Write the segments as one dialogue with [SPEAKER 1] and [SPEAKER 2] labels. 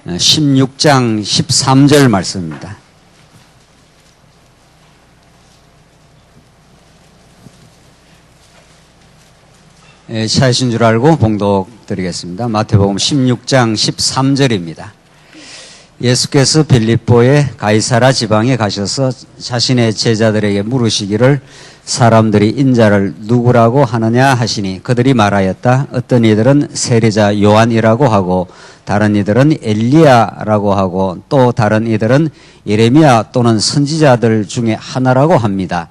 [SPEAKER 1] 16장 13절 말씀입니다. 차이신 줄 알고 봉독 드리겠습니다. 마태복음 16장 13절입니다. 예수께서 빌립보의 가이사라 지방에 가셔서 자신의 제자들에게 물으시기를 사람들이 인자를 누구라고 하느냐 하시니 그들이 말하였다. 어떤 이들은 세례자 요한이라고 하고 다른 이들은 엘리야라고 하고 또 다른 이들은 예레미야 또는 선지자들 중에 하나라고 합니다.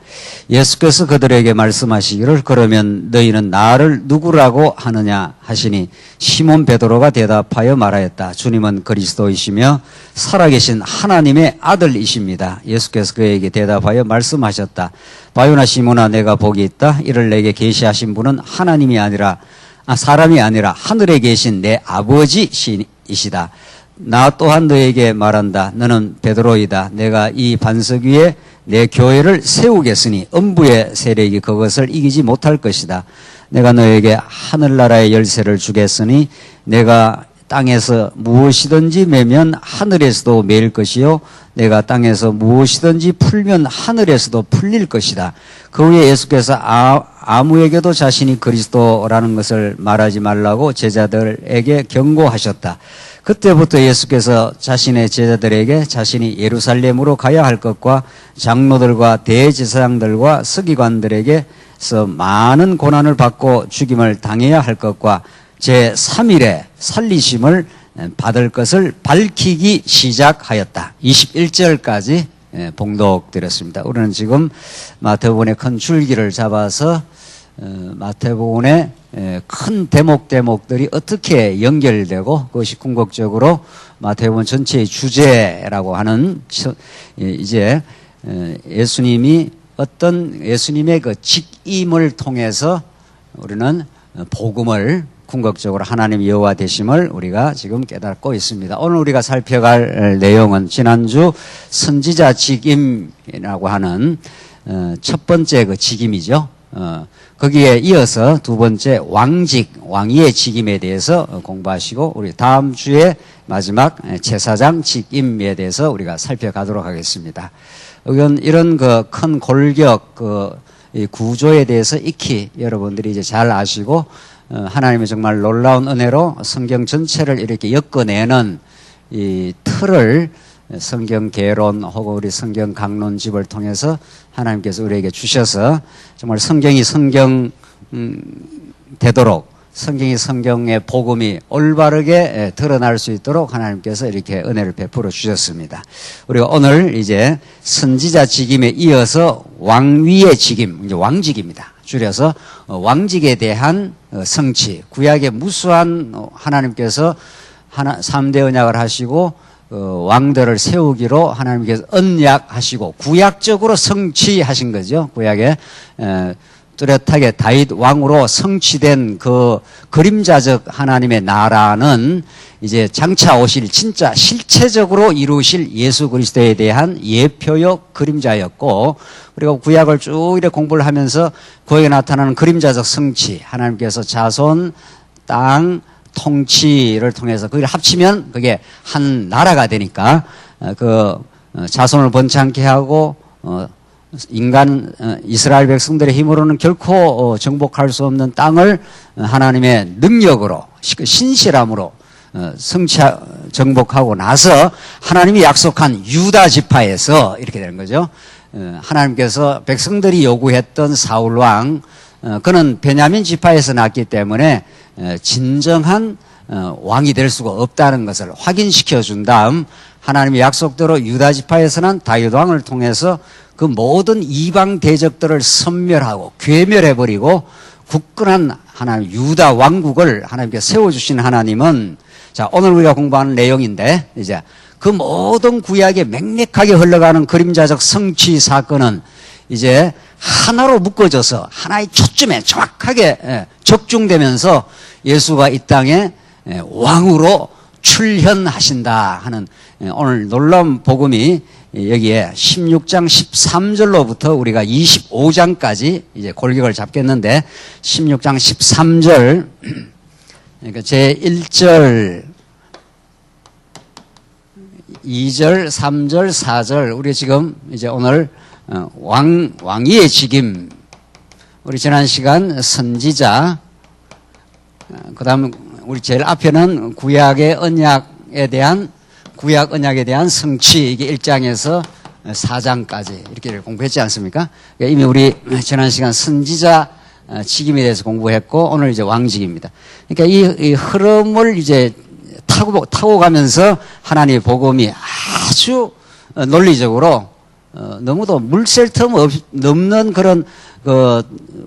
[SPEAKER 1] 예수께서 그들에게 말씀하시기를 그러면 너희는 나를 누구라고 하느냐 하시니 시몬 베드로가 대답하여 말하였다. 주님은 그리스도이시며 살아계신 하나님의 아들이십니다. 예수께서 그에게 대답하여 말씀하셨다. 바요나 시몬아 내가 복이 있다. 이를 내게 계시하신 분은 하나님이 아니라 사람이 아니라 하늘에 계신 내 아버지이시다. 나 또한 너에게 말한다. 너는 베드로이다. 내가 이 반석 위에 내 교회를 세우겠으니 음부의 세력이 그것을 이기지 못할 것이다. 내가 너에게 하늘나라의 열쇠를 주겠으니 내가 땅에서 무엇이든지 매면 하늘에서도 매일 것이요 내가 땅에서 무엇이든지 풀면 하늘에서도 풀릴 것이다. 그 후에 예수께서 아무에게도 자신이 그리스도라는 것을 말하지 말라고 제자들에게 경고하셨다. 그때부터 예수께서 자신의 제자들에게 자신이 예루살렘으로 가야 할 것과 장로들과 대제사장들과 서기관들에게서 많은 고난을 받고 죽임을 당해야 할 것과 제3일에 살리심을 받을 것을 밝히기 시작하였다. 21절까지 봉독드렸습니다. 우리는 지금 마태복음의 큰 줄기를 잡아서 마태복음의 큰 대목들이 어떻게 연결되고 그것이 궁극적으로 마태복음 전체의 주제라고 하는 이제 예수님이 어떤 예수님의 그 직임을 통해서 우리는 복음을 궁극적으로 하나님 여호와 되심을 우리가 지금 깨닫고 있습니다. 오늘 우리가 살펴갈 내용은 지난주 선지자 직임이라고 하는 첫 번째 그 직임이죠. 거기에 이어서 두 번째 왕위의 직임에 대해서 공부하시고 우리 다음 주에 마지막 제사장 직임에 대해서 우리가 살펴가도록 하겠습니다. 이런 그 큰 골격 이 구조에 대해서 익히 여러분들이 이제 잘 아시고 하나님의 정말 놀라운 은혜로 성경 전체를 이렇게 엮어내는 이 틀을 성경 개론 혹은 우리 성경 강론집을 통해서 하나님께서 우리에게 주셔서 정말 성경이 성경 되도록 성경이 성경의 복음이 올바르게 드러날 수 있도록 하나님께서 이렇게 은혜를 베풀어 주셨습니다. 우리가 오늘 이제 선지자 직임에 이어서 왕위의 직임, 이제 왕직입니다. 줄여서 왕직에 대한 성취, 구약의 무수한 하나님께서 3대 언약을 하시고 왕들을 세우기로 하나님께서 언약하시고 구약적으로 성취하신 거죠. 구약에 뚜렷하게 다윗 왕으로 성취된 그 그림자적 하나님의 나라는 이제 장차 오실 진짜 실체적으로 이루실 예수 그리스도에 대한 예표역 그림자였고, 그리고 구약을 쭉 이렇게 공부를 하면서 거기에 나타나는 그림자적 성취, 하나님께서 자손, 땅, 통치를 통해서 그걸 합치면 그게 한 나라가 되니까 그 자손을 번창케 하고 이스라엘 백성들의 힘으로는 결코 정복할 수 없는 땅을 하나님의 능력으로 신실함으로 정복하고 나서 하나님이 약속한 유다 지파에서 이렇게 되는 거죠. 하나님께서 백성들이 요구했던 사울 왕, 그는 베냐민 지파에서 났기 때문에 진정한 왕이 될 수가 없다는 것을 확인시켜 준 다음 하나님의 약속대로 유다 지파에서 난 다윗 왕을 통해서 그 모든 이방 대적들을 섬멸하고 괴멸해버리고 굳건한 하나님 유다 왕국을 하나님께 세워주신 하나님은, 자, 오늘 우리가 공부하는 내용인데, 이제 그 모든 구약에 맹력하게 흘러가는 그림자적 성취 사건은 이제 하나로 묶어져서 하나의 초점에 정확하게 적중되면서 예수가 이 땅에 왕으로 출현하신다 하는 오늘 놀라운 복음이 여기에 16장 13절로부터 우리가 25장까지 이제 골격을 잡겠는데, 16장 13절, 그러니까 제1절 2절, 3절, 4절, 우리 지금 이제 오늘 왕위의 직임, 우리 지난 시간 선지자, 그 다음 우리 제일 앞에는 구약 언약에 대한 성취, 이게 1장에서 4장까지 이렇게 공부했지 않습니까? 이미 우리 지난 시간 선지자 직임에 대해서 공부했고, 오늘 이제 왕직입니다. 그러니까 이 흐름을 이제 타고 가면서 하나님의 복음이 아주 논리적으로 너무도 물샐 틈 넘는 그런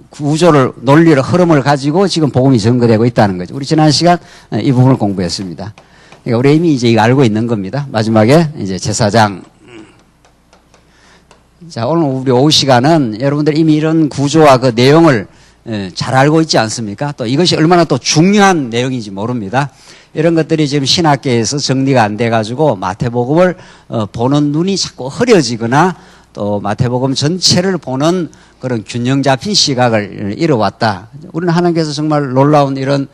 [SPEAKER 1] 구조를, 논리를, 흐름을 가지고 지금 복음이 전거되고 있다는 거죠. 우리 지난 시간 이 부분을 공부했습니다. 그러니까 우리 이미 이제 이거 알고 있는 겁니다. 마지막에 이제 제사장. 자, 오늘 우리 오후 시간은 여러분들 이미 이런 구조와 그 내용을 잘 알고 있지 않습니까? 또 이것이 얼마나 또 중요한 내용인지 모릅니다. 이런 것들이 지금 신학계에서 정리가 안 돼가지고 마태복음을 보는 눈이 자꾸 흐려지거나 또 마태복음 전체를 보는 그런 균형 잡힌 시각을 이뤄왔다. 우리는 하나님께서 정말 놀라운 이런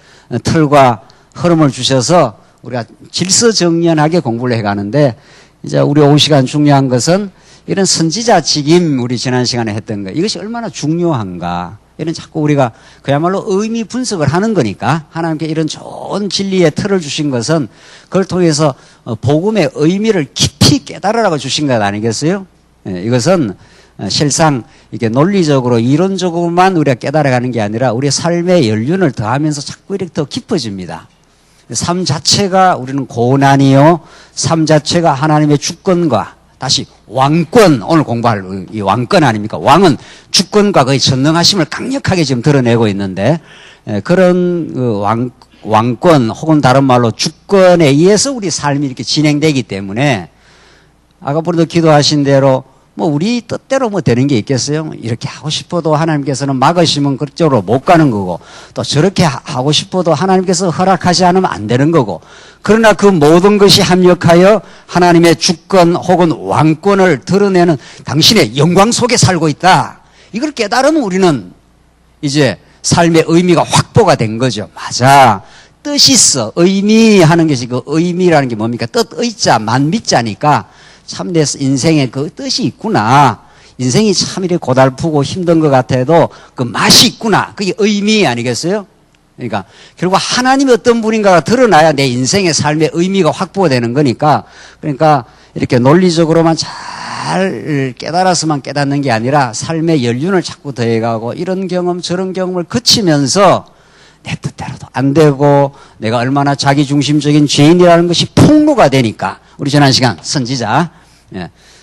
[SPEAKER 1] 틀과 흐름을 주셔서 우리가 질서정연하게 공부를 해가는데, 이제 우리 오후 시간 중요한 것은 이런 선지자 직임, 우리 지난 시간에 했던 거, 이것이 얼마나 중요한가. 이런 자꾸 우리가 그야말로 의미 분석을 하는 거니까, 하나님께 이런 좋은 진리의 틀을 주신 것은 그걸 통해서 복음의 의미를 깊이 깨달으라고 주신 것 아니겠어요? 이것은 실상 이게 논리적으로 이론적으로만 우리가 깨달아가는 게 아니라 우리의 삶의 연륜을 더하면서 자꾸 이렇게 더 깊어집니다. 삶 자체가 우리는 고난이요, 삶 자체가 하나님의 주권과 다시 왕권, 오늘 공부할 이 왕권 아닙니까? 왕은 주권과 그의 전능하심을 강력하게 지금 드러내고 있는데, 그런 왕권 혹은 다른 말로 주권에 의해서 우리 삶이 이렇게 진행되기 때문에, 아까 부르도 기도하신 대로 뭐 우리 뜻대로 뭐 되는 게 있겠어요? 이렇게 하고 싶어도 하나님께서는 막으시면 그쪽으로 못 가는 거고, 또 저렇게 하고 싶어도 하나님께서 허락하지 않으면 안 되는 거고, 그러나 그 모든 것이 합력하여 하나님의 주권 혹은 왕권을 드러내는 당신의 영광 속에 살고 있다. 이걸 깨달으면 우리는 이제 삶의 의미가 확보가 된 거죠. 맞아. 뜻이 있어. 의미하는 것이, 그 의미라는 게 뭡니까? 뜻, 의자, 만미자니까 참 내 인생에 그 뜻이 있구나. 인생이 참 이렇게 고달프고 힘든 것 같아도 그 맛이 있구나. 그게 의미 아니겠어요? 그러니까 결국 하나님이 어떤 분인가가 드러나야 내 인생의 삶의 의미가 확보되는 거니까, 그러니까 이렇게 논리적으로만 잘 깨달아서만 깨닫는 게 아니라 삶의 연륜을 자꾸 더해가고 이런 경험 저런 경험을 거치면서 내 뜻대로도 안 되고 내가 얼마나 자기중심적인 죄인이라는 것이 폭로가 되니까, 우리 지난 시간 선지자,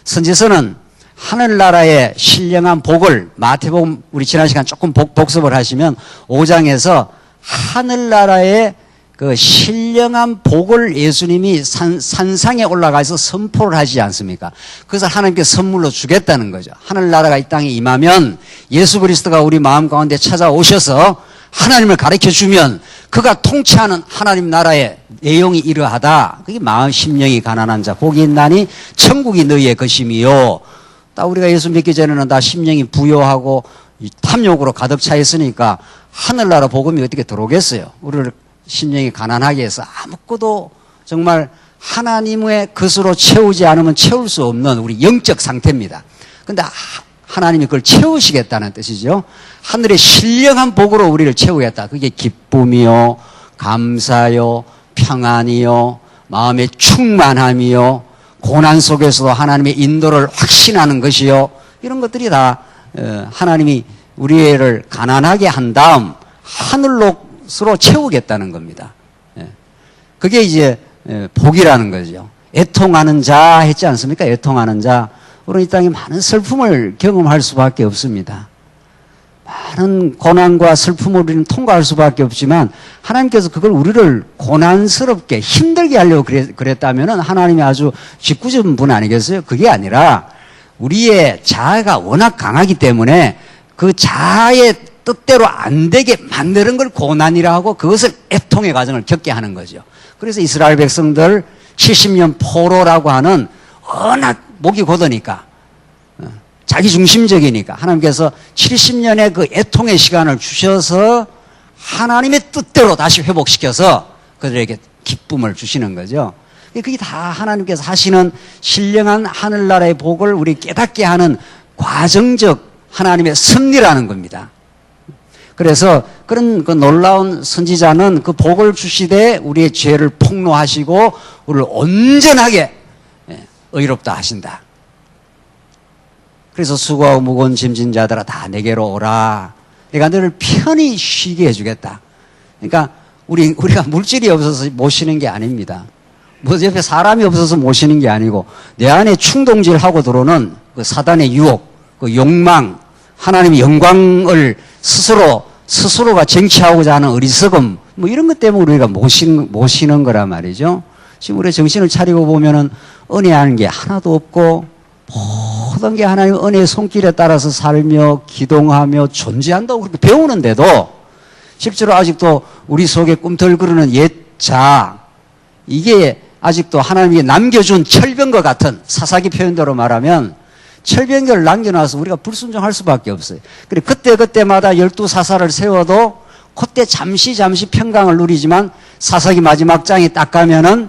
[SPEAKER 1] 선지서는 하늘나라의 신령한 복을, 마태복음 우리 지난 시간 조금 복습을 하시면 5장에서 하늘나라의 그 신령한 복을 예수님이 산상에 올라가서 선포를 하지 않습니까? 그것을 하나님께 선물로 주겠다는 거죠. 하늘나라가 이 땅에 임하면 예수 그리스도가 우리 마음 가운데 찾아오셔서 하나님을 가르쳐주면 그가 통치하는 하나님 나라의 내용이 이러하다. 그게 마음 심령이 가난한 자 복이 있나니 천국이 너희의 것임이요. 딱 우리가 예수 믿기 전에는 다 심령이 부요하고 탐욕으로 가득 차 있으니까 하늘나라 복음이 어떻게 들어오겠어요? 우리를 심령이 가난하게 해서 아무것도 정말 하나님의 것으로 채우지 않으면 채울 수 없는 우리 영적 상태입니다. 근데 하나님이 그걸 채우시겠다는 뜻이죠. 하늘의 신령한 복으로 우리를 채우겠다. 그게 기쁨이요, 감사요, 평안이요, 마음의 충만함이요, 고난 속에서도 하나님의 인도를 확신하는 것이요, 이런 것들이 다 하나님이 우리를 가난하게 한 다음 하늘로서 채우겠다는 겁니다. 그게 이제 복이라는 거죠. 애통하는 자 했지 않습니까? 애통하는 자. 우리는 이 땅에 많은 슬픔을 경험할 수밖에 없습니다. 많은 고난과 슬픔을 우리는 통과할 수밖에 없지만 하나님께서 그걸 우리를 고난스럽게 힘들게 하려고 그랬다면 하나님이 아주 짓궂은 분 아니겠어요? 그게 아니라 우리의 자아가 워낙 강하기 때문에 그 자아의 뜻대로 안 되게 만드는 걸 고난이라 하고 그것을 애통의 과정을 겪게 하는 거죠. 그래서 이스라엘 백성들 70년 포로라고 하는 워낙 목이 곧으니까 자기중심적이니까 하나님께서 70년의 그 애통의 시간을 주셔서 하나님의 뜻대로 다시 회복시켜서 그들에게 기쁨을 주시는 거죠. 그게 다 하나님께서 하시는 신령한 하늘나라의 복을 우리 깨닫게 하는 과정적 하나님의 섭리라는 겁니다. 그래서 그런 그 놀라운 선지자는 그 복을 주시되 우리의 죄를 폭로하시고 우리를 온전하게 의롭다 하신다. 그래서 수고하고 무거운 짐진 자들아 다 내게로 오라. 내가 너를 편히 쉬게 해주겠다. 그러니까 우리가 물질이 없어서 모시는 게 아닙니다. 뭐 옆에 사람이 없어서 모시는 게 아니고 내 안에 충동질하고 들어오는 그 사단의 유혹, 그 욕망, 하나님의 영광을 스스로가 쟁취하고자 하는 어리석음, 뭐 이런 것 때문에 우리가 모시는 거란 말이죠. 지금 우리 정신을 차리고 보면은 은혜하는 게 하나도 없고 모든 게 하나님의 은혜의 손길에 따라서 살며 기동하며 존재한다고 그렇게 배우는데도 실제로 아직도 우리 속에 꿈틀거리는 옛자, 이게 아직도 하나님이 남겨준 철병과 같은 사사기 표현대로 말하면 철병을 남겨놔서 우리가 불순종할 수밖에 없어요. 그래 그때마다 12사사를 세워도 그때 잠시 평강을 누리지만 사사기 마지막 장에 딱 가면은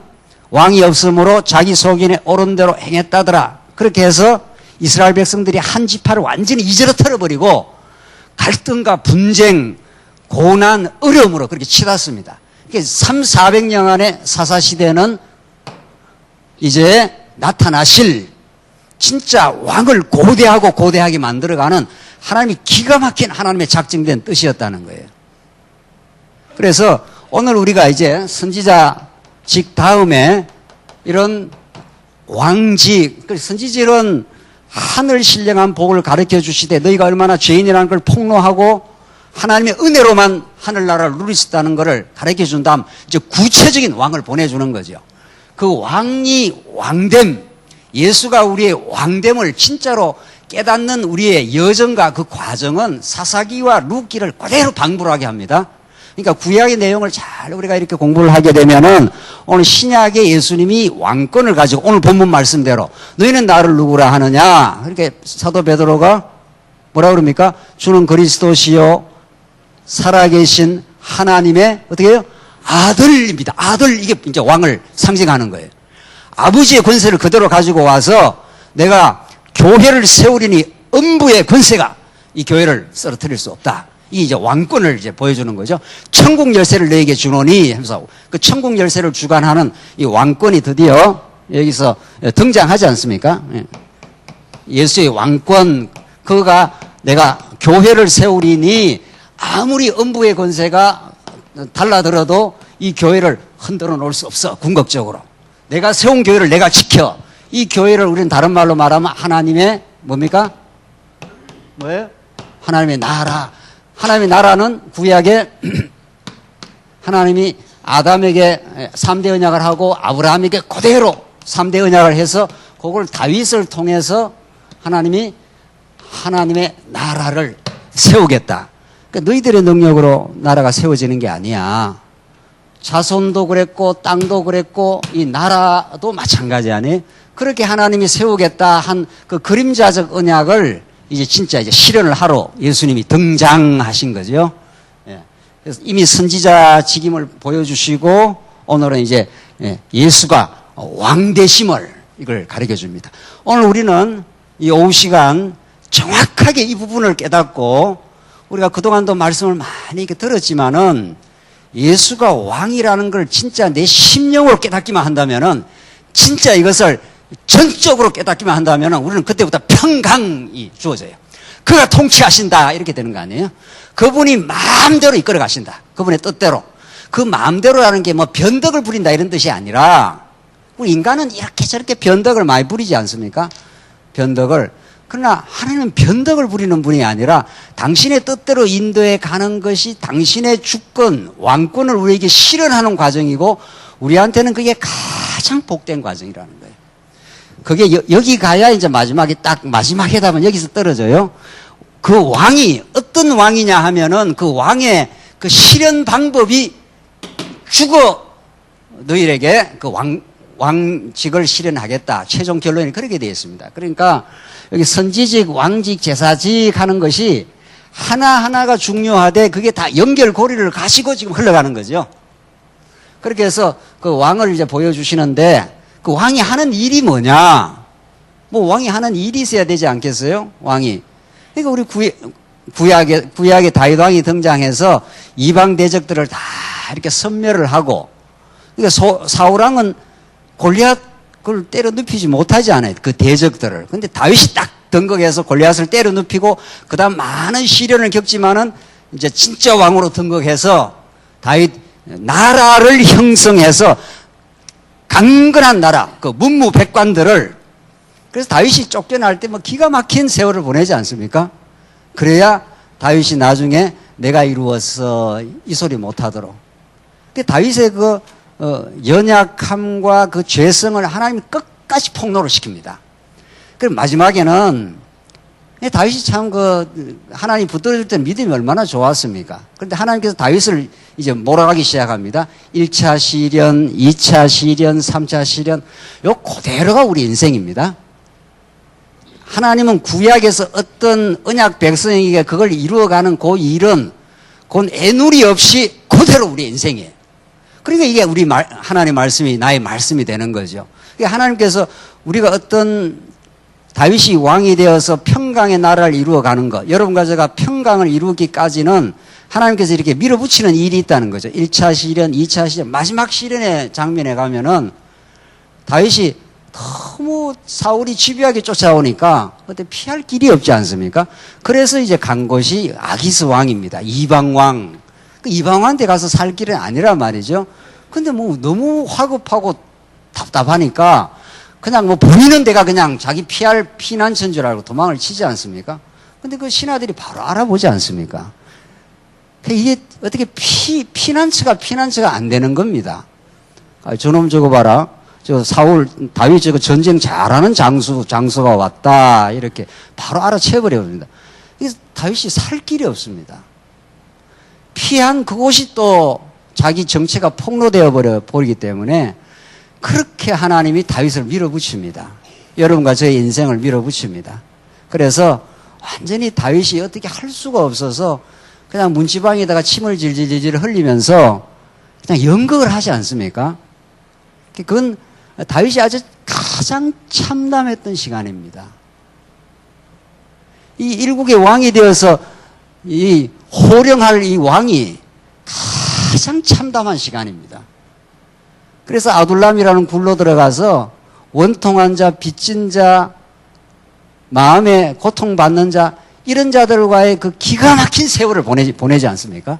[SPEAKER 1] 왕이 없으므로 자기 속인에 옳은 대로 행했다더라. 그렇게 해서 이스라엘 백성들이 한 지파를 완전히 이제로 털어버리고 갈등과 분쟁, 고난, 어려움으로 그렇게 치닫습니다. 300~400년간의 사사시대는 이제 나타나실 진짜 왕을 고대하게 만들어가는 하나님이 기가 막힌 하나님의 작정된 뜻이었다는 거예요. 그래서 오늘 우리가 이제 선지자직 다음에 이런 왕직, 선지자는 하늘 신령한 복을 가르쳐 주시되 너희가 얼마나 죄인이라는 걸 폭로하고 하나님의 은혜로만 하늘나라를 누릴 수 있다는 것을 가르쳐 준 다음 이제 구체적인 왕을 보내주는 거죠. 그 왕이 왕됨, 예수가 우리의 왕됨을 진짜로 깨닫는 우리의 여정과 그 과정은 사사기와 룻기를 그대로 방불하게 합니다. 그러니까 구약의 내용을 잘 우리가 이렇게 공부를 하게 되면은 오늘 신약의 예수님이 왕권을 가지고 오늘 본문 말씀대로 너희는 나를 누구라 하느냐. 그렇게 사도 베드로가 뭐라 그럽니까? 주는 그리스도시요 살아계신 하나님의 어떻게 해요? 아들입니다. 아들, 이게 이제 왕을 상징하는 거예요. 아버지의 권세를 그대로 가지고 와서 내가 교회를 세우리니 음부의 권세가 이 교회를 쓰러뜨릴 수 없다. 이 이제 왕권을 이제 보여주는 거죠. 천국 열쇠를 너에게 주노니 하면서 그 천국 열쇠를 주관하는 이 왕권이 드디어 여기서 등장하지 않습니까? 예수의 왕권, 그가 내가 교회를 세우리니 아무리 음부의 권세가 달라들어도 이 교회를 흔들어 놓을 수 없어. 궁극적으로 내가 세운 교회를 내가 지켜. 이 교회를 우리는 다른 말로 말하면 하나님의 뭡니까? 뭐예요? 하나님의 나라. 하나님의 나라는 구약에 하나님이 아담에게 3대 언약을 하고 아브라함에게 그대로 3대 언약을 해서 그걸 다윗을 통해서 하나님이 하나님의 나라를 세우겠다. 그러니까 너희들의 능력으로 나라가 세워지는 게 아니야. 자손도 그랬고 땅도 그랬고 이 나라도 마찬가지 아니에요? 그렇게 하나님이 세우겠다 한 그 그림자적 언약을 이제 진짜 이제 실현을 하러 예수님이 등장하신 거죠. 그래서 이미 선지자 직임을 보여주시고 오늘은 이제 예수가 왕되심을 이걸 가르쳐 줍니다. 오늘 우리는 이 오후 시간 정확하게 이 부분을 깨닫고 우리가 그동안도 말씀을 많이 들었지만은 예수가 왕이라는 걸 진짜 내 심령으로 깨닫기만 한다면은 진짜 이것을 전적으로 깨닫기만 한다면은 우리는 그때부터 평강이 주어져요. 그가 통치하신다 이렇게 되는 거 아니에요? 그분이 마음대로 이끌어 가신다. 그분의 뜻대로. 그 마음대로라는 게 뭐 변덕을 부린다 이런 뜻이 아니라 우리 인간은 이렇게 저렇게 변덕을 많이 부리지 않습니까? 변덕을. 그러나 하나님은 변덕을 부리는 분이 아니라 당신의 뜻대로 인도해 가는 것이 당신의 주권, 왕권을 우리에게 실현하는 과정이고 우리한테는 그게 가장 복된 과정이라는 거예요. 그게 여기 가야 이제 마지막에 딱 마지막 회답은 여기서 떨어져요. 그 왕이 어떤 왕이냐 하면은 그 왕의 그 실현 방법이 죽어 너희에게 그 왕직을 실현하겠다. 최종 결론이 그렇게 되어 있습니다. 그러니까 여기 선지직, 왕직, 제사직 하는 것이 하나하나가 중요하되 그게 다 연결고리를 가시고 지금 흘러가는 거죠. 그렇게 해서 그 왕을 이제 보여주시는데 그 왕이 하는 일이 뭐냐? 뭐 왕이 하는 일이 있어야 되지 않겠어요? 왕이. 그러니까 우리 구약에 다윗 왕이 등장해서 이방 대적들을 다 이렇게 섬멸을 하고, 그러니까 사울 왕은 골리앗을 때려 눕히지 못하지 않아요. 그 대적들을. 근데 다윗이 딱 등극해서 골리앗을 때려 눕히고 그다음 많은 시련을 겪지만은 이제 진짜 왕으로 등극해서 다윗 나라를 형성해서 강건한 나라, 그 문무백관들을, 그래서 다윗이 쫓겨날 때 뭐 기가 막힌 세월을 보내지 않습니까? 그래야 다윗이 나중에 내가 이루었어 이 소리 못하도록. 근데 다윗의 그 연약함과 그 죄성을 하나님이 끝까지 폭로를 시킵니다. 그럼 마지막에는 다윗이 참 하나님 붙들어줄 때 믿음이 얼마나 좋았습니까? 그런데 하나님께서 다윗을 이제 몰아가기 시작합니다. 1차 시련, 2차 시련, 3차 시련. 요 그대로가 우리 인생입니다. 하나님은 구약에서 어떤 언약 백성에게 그걸 이루어가는 그 일은 그건 애누리 없이 그대로 우리 인생이에요. 그러니까 이게 하나님의 말씀이 나의 말씀이 되는 거죠. 그러니까 하나님께서 우리가 어떤 다윗이 왕이 되어서 평강의 나라를 이루어가는 것, 여러분과 제가 평강을 이루기까지는 하나님께서 이렇게 밀어붙이는 일이 있다는 거죠. 1차 시련, 2차 시련, 마지막 시련의 장면에 가면은 다윗이 너무 사울이 집요하게 쫓아오니까 그때 피할 길이 없지 않습니까? 그래서 이제 간 곳이 아기스 왕입니다. 이방 왕. 그 이방 왕한테 가서 살 길은 아니란 말이죠. 근데 뭐 너무 화급하고 답답하니까 그냥 뭐 보이는 데가 그냥 자기 피할 피난처인 줄 알고 도망을 치지 않습니까? 근데 그 신하들이 바로 알아보지 않습니까? 이게 어떻게 피난처가 안 되는 겁니다. 저놈 저거 봐라. 저 다윗 저거 전쟁 잘하는 장수가 왔다. 이렇게 바로 알아채버려 버립니다. 다윗이 살 길이 없습니다. 피한 그곳이 또 자기 정체가 폭로되어 버리기 때문에 그렇게 하나님이 다윗을 밀어붙입니다. 여러분과 저의 인생을 밀어붙입니다. 그래서 완전히 다윗이 어떻게 할 수가 없어서 그냥 문지방에다가 침을 질질질 흘리면서 그냥 연극을 하지 않습니까? 그건 다윗이 아주 가장 참담했던 시간입니다. 이 일국의 왕이 되어서 이 호령할 이 왕이 가장 참담한 시간입니다. 그래서 아둘람이라는 굴로 들어가서 원통한 자, 빚진 자, 마음에 고통받는 자, 이런 자들과의 그 기가 막힌 세월을 보내지 않습니까?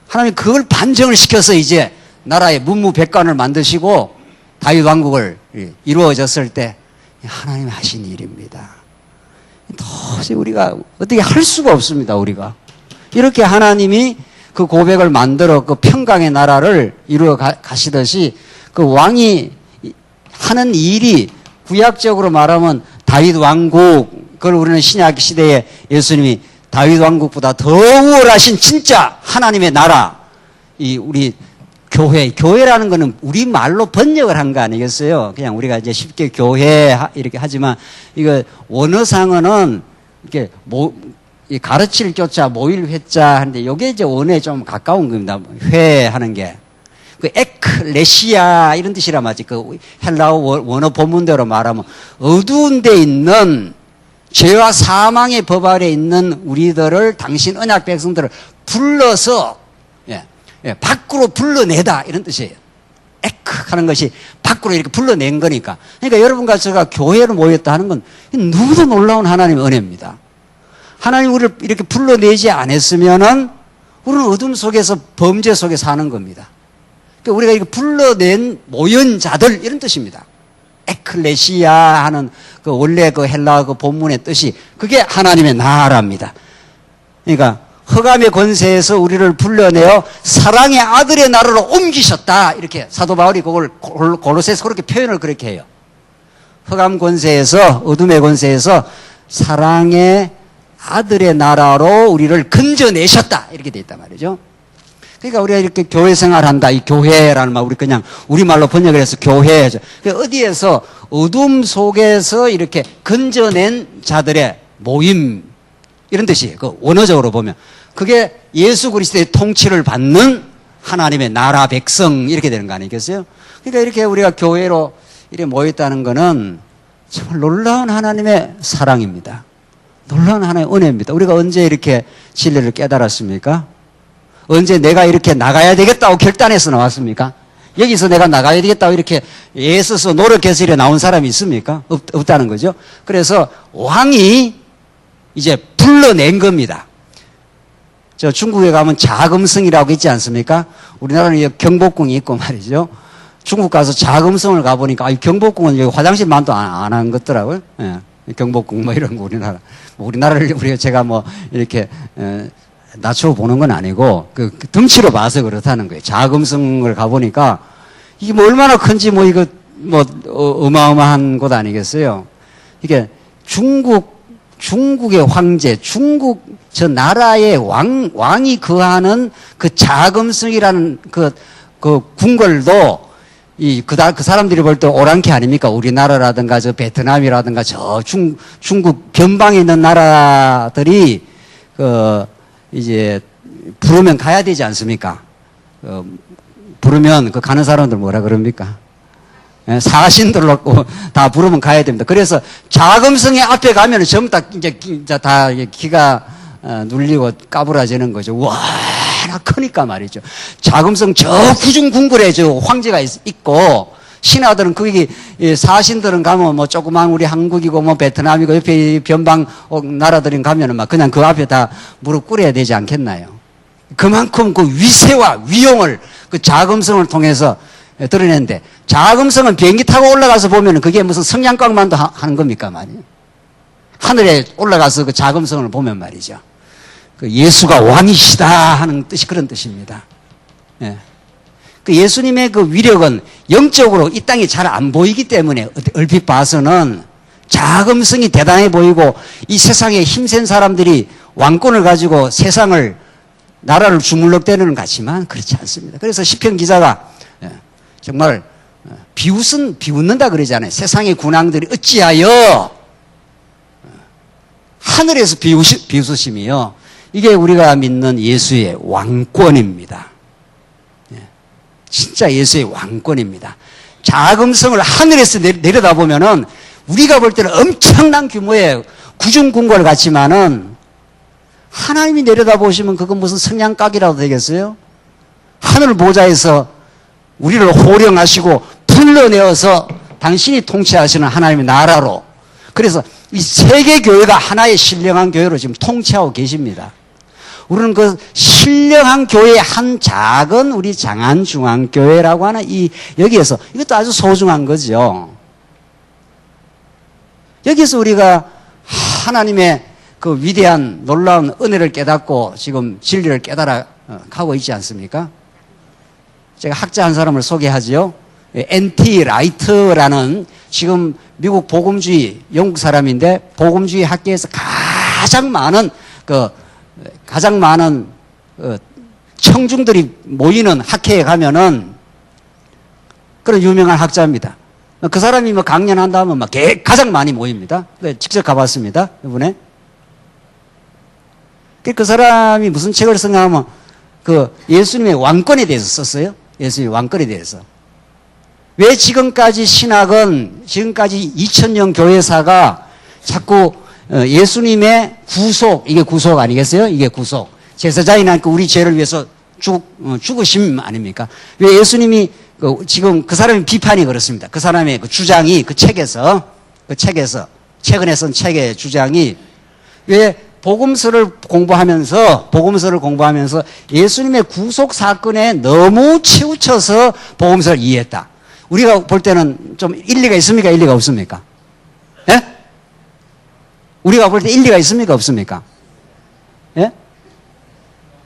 [SPEAKER 1] 하나님 그걸 반정을 시켜서 이제 나라의 문무백관을 만드시고 다윗 왕국을 이루어졌을 때 하나님이 하신 일입니다. 도저히 우리가 어떻게 할 수가 없습니다. 우리가 이렇게 하나님이 그 고백을 만들어 그 평강의 나라를 이루어 가시듯이 그 왕이 하는 일이 구약적으로 말하면 다윗 왕국, 그걸 우리는 신약 시대에 예수님이 다윗 왕국보다 더 우월하신 진짜 하나님의 나라, 이 우리 교회라는 거는 우리 말로 번역을 한 거 아니겠어요? 그냥 우리가 이제 쉽게 교회 이렇게 하지만 이거 원어상어는 이렇게 이 가르칠 교자, 모일 회자 하는데 이게 이제 원어에 좀 가까운 겁니다. 회하는 게. 그 에클레시아 이런 뜻이라 말이지. 그 헬라어 원어 본문대로 말하면 어두운 데 있는 죄와 사망의 법 아래 있는 우리들을 당신 언약 백성들을 불러서 밖으로 불러내다 이런 뜻이에요. 에크 하는 것이 밖으로 이렇게 불러낸 거니까. 그러니까 여러분과 제가 교회로 모였다 하는 건 누구도 놀라운 하나님의 은혜입니다. 하나님 우리를 이렇게 불러내지 않았으면은 우리는 어둠 속에서 범죄 속에 사는 겁니다. 그러니까 우리가 이렇게 불러낸 모연 자들 이런 뜻입니다. 에클레시아 하는 그 원래 그 헬라 그 본문의 뜻이 그게 하나님의 나라입니다. 그러니까 흑암의 권세에서 우리를 불러내어 사랑의 아들의 나라로 옮기셨다. 이렇게 사도 바울이 그걸 골로새서 그렇게 표현을 그렇게 해요. 흑암 권세에서 어둠의 권세에서 사랑의 아들의 나라로 우리를 건져내셨다. 이렇게 돼 있단 말이죠. 그러니까 우리가 이렇게 교회 생활한다. 이 교회라는 말 우리 그냥 우리말로 번역을 해서 교회죠. 어디에서 어둠 속에서 이렇게 건져낸 자들의 모임 이런 뜻이에요. 그 원어적으로 보면 그게 예수 그리스도의 통치를 받는 하나님의 나라 백성 이렇게 되는 거 아니겠어요? 그러니까 이렇게 우리가 교회로 이렇게 모였다는 것은 정말 놀라운 하나님의 사랑입니다. 놀라운 하나님의 은혜입니다. 우리가 언제 이렇게 진리를 깨달았습니까? 언제 내가 이렇게 나가야 되겠다고 결단해서 나왔습니까? 여기서 내가 나가야 되겠다고 이렇게 애써서 노력해서 이렇게 나온 사람이 있습니까? 없다는 거죠. 그래서 왕이 이제 불러낸 겁니다. 저 중국에 가면 자금성이라고 있지 않습니까? 우리나라는 경복궁이 있고 말이죠. 중국 가서 자금성을 가보니까 경복궁은 여기 화장실만도 안 한 것더라고요. 예. 경복궁 뭐 이런 거 우리나라를 제가 뭐 이렇게 낮춰보는 건 아니고 그 덩치로 봐서 그렇다는 거예요. 자금성을 가보니까 이게 뭐 얼마나 큰지 뭐 이거 뭐 어마어마한 곳 아니겠어요? 이게 중국의 황제, 중국 저 나라의 왕이 거하는 그 자금성이라는 그 궁궐도 그 사람들이 볼 때 오랑캐 아닙니까? 우리나라라든가 저 베트남이라든가 저 중국 변방에 있는 나라들이 이제 부르면 가야 되지 않습니까? 부르면 가는 사람들 뭐라 그럽니까? 사신들로 다 부르면 가야 됩니다. 그래서 자금성의 앞에 가면은 전부 다 이제 다 기가 눌리고 까불어지는 거죠. 와, 크니까 말이죠. 자금성 저 구중궁궐에 저 황제가 있고 신하들은 거기 사신들은 가면 뭐 조그만 우리 한국이고 뭐 베트남이고 옆에 변방 나라들은 가면은 막 그냥 그 앞에 다 무릎 꿇어야 되지 않겠나요? 그만큼 그 위세와 위용을 그 자금성을 통해서 드러내는데 자금성은 비행기 타고 올라가서 보면은 그게 무슨 성냥광만도 하는 겁니까 말이에요. 하늘에 올라가서 그 자금성을 보면 말이죠. 그 예수가 왕이시다 하는 뜻이 그런 뜻입니다. 예. 그 예수님의 그 위력은 영적으로 이 땅에 잘 안 보이기 때문에 얼핏 봐서는 자금성이 대단해 보이고 이 세상에 힘센 사람들이 왕권을 가지고 세상을 나라를 주물럭대는 것 같지만 그렇지 않습니다. 그래서 시편 기자가 정말 비웃는다 그러잖아요. 세상의 군왕들이 어찌하여 하늘에서 비웃으심이요. 이게 우리가 믿는 예수의 왕권입니다. 진짜 예수의 왕권입니다. 자금성을 하늘에서 내려다보면은 우리가 볼 때는 엄청난 규모의 구중궁궐 같지만은 하나님이 내려다보시면 그건 무슨 성냥각이라도 되겠어요? 하늘 보좌에서 우리를 호령하시고 불러내어서 당신이 통치하시는 하나님의 나라로. 그래서 이 세계 교회가 하나의 신령한 교회로 지금 통치하고 계십니다. 우리는 그 신령한 교회의 한 작은 우리 장안중앙교회라고 하는 여기에서 이것도 아주 소중한 거죠. 여기서 우리가 하나님의 그 위대한 놀라운 은혜를 깨닫고 지금 진리를 깨달아 가고 있지 않습니까? 제가 학자 한 사람을 소개하지요. N.T. 라이트라는 지금 미국 복음주의 영국 사람인데 복음주의 학계에서 가장 많은 청중들이 모이는 학회에 가면은 그런 유명한 학자입니다. 그 사람이 뭐 강연한다 하면 막 가장 많이 모입니다. 직접 가봤습니다. 이번에. 그 사람이 무슨 책을 썼냐 하면 그 예수님의 왕권에 대해서 썼어요. 예수님의 왕권에 대해서. 왜 지금까지 신학은 지금까지 2000년 교회사가 자꾸 예수님의 구속, 이게 구속 아니겠어요? 이게 구속. 제사장이나 우리 죄를 위해서 죽으심 아닙니까? 왜 예수님이 지금 그 사람의 비판이 그렇습니다. 그 사람의 그 주장이 그 책에서 최근에 쓴 책의 주장이 왜 복음서를 공부하면서 예수님의 구속 사건에 너무 치우쳐서 복음서를 이해했다. 우리가 볼 때는 좀 일리가 있습니까? 일리가 없습니까? 예? 우리가 볼 때 일리가 있습니까? 없습니까? 예?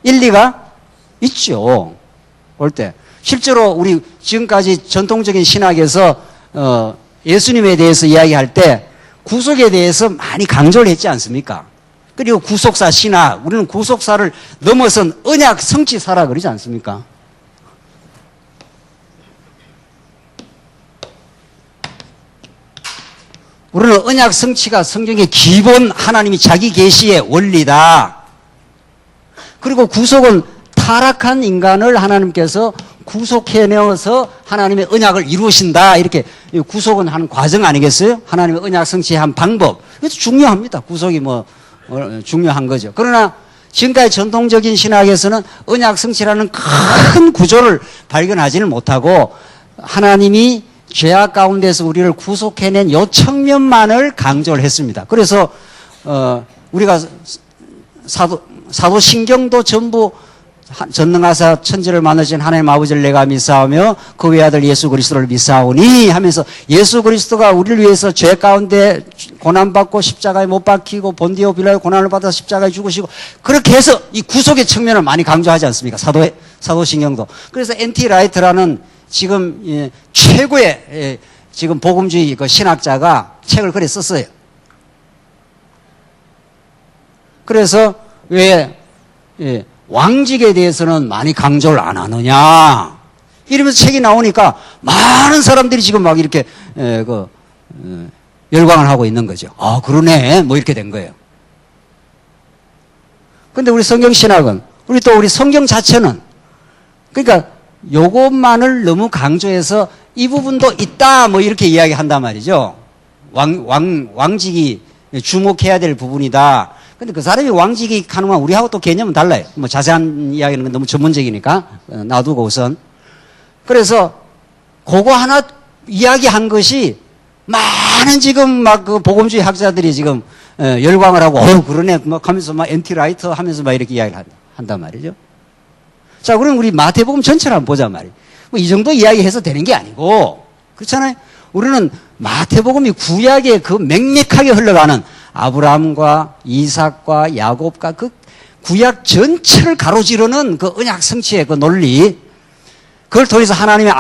[SPEAKER 1] 일리가 있죠. 볼 때. 실제로 우리 지금까지 전통적인 신학에서 예수님에 대해서 이야기할 때 구속에 대해서 많이 강조를 했지 않습니까? 그리고 구속사 신학, 우리는 구속사를 넘어선 언약 성취사라 그러지 않습니까? 우리는 언약 성취가 성경의 기본 하나님이 자기 계시의 원리다. 그리고 구속은 타락한 인간을 하나님께서 구속해내어서 하나님의 언약을 이루신다. 이렇게 구속은 하는 과정 아니겠어요? 하나님의 언약 성취한 방법. 그래서 중요합니다. 구속이 중요한 거죠. 그러나 지금까지 전통적인 신학에서는 언약 성취라는 큰 구조를 발견하지는 못하고 하나님이 죄악 가운데서 우리를 구속해낸 요 측면만을 강조를 했습니다. 그래서 우리가 사도신경도 전부 전능하사 천지를 만드신 하나님 아버지를 내가 믿사오며 그 외아들 예수 그리스도를 믿사오니 하면서 예수 그리스도가 우리를 위해서 죄 가운데 고난받고 십자가에 못 박히고 본디오 빌라의 고난을 받아 십자가에 죽으시고 그렇게 해서 이 구속의 측면을 많이 강조하지 않습니까? 사도신경도. 그래서 N.T. 라이트라는 지금 최고의 지금 복음주의 그 신학자가 책을 그래 썼어요. 그래서 왜 왕직에 대해서는 많이 강조를 안 하느냐 이러면서 책이 나오니까 많은 사람들이 지금 막 이렇게 열광을 하고 있는 거죠. 아 그러네 뭐 이렇게 된 거예요. 근데 우리 성경신학은 우리 성경 자체는 그러니까 요것만을 너무 강조해서 이 부분도 있다 뭐 이렇게 이야기한단 말이죠. 왕직이 주목해야 될 부분이다. 근데 그 사람이 왕직이 가능한 우리하고 또 개념은 달라요. 뭐 자세한 이야기는 너무 전문적이니까 놔두고 우선. 그래서 그거 하나 이야기한 것이 많은 지금 막 그 복음주의 학자들이 지금 열광을 하고 그러네 막 하면서 막 N.T. 라이터 하면서 막 이렇게 이야기를 한단 말이죠. 자, 그럼 우리 마태복음 전체를 한번 보자 말이에요. 뭐 이 정도 이야기해서 되는 게 아니고 그렇잖아요. 우리는 마태복음이 구약에 그 맹맥하게 흘러가는 아브라함과 이삭과 야곱과 그 구약 전체를 가로지르는 그 언약 성취의 그 논리 그걸 통해서 하나님이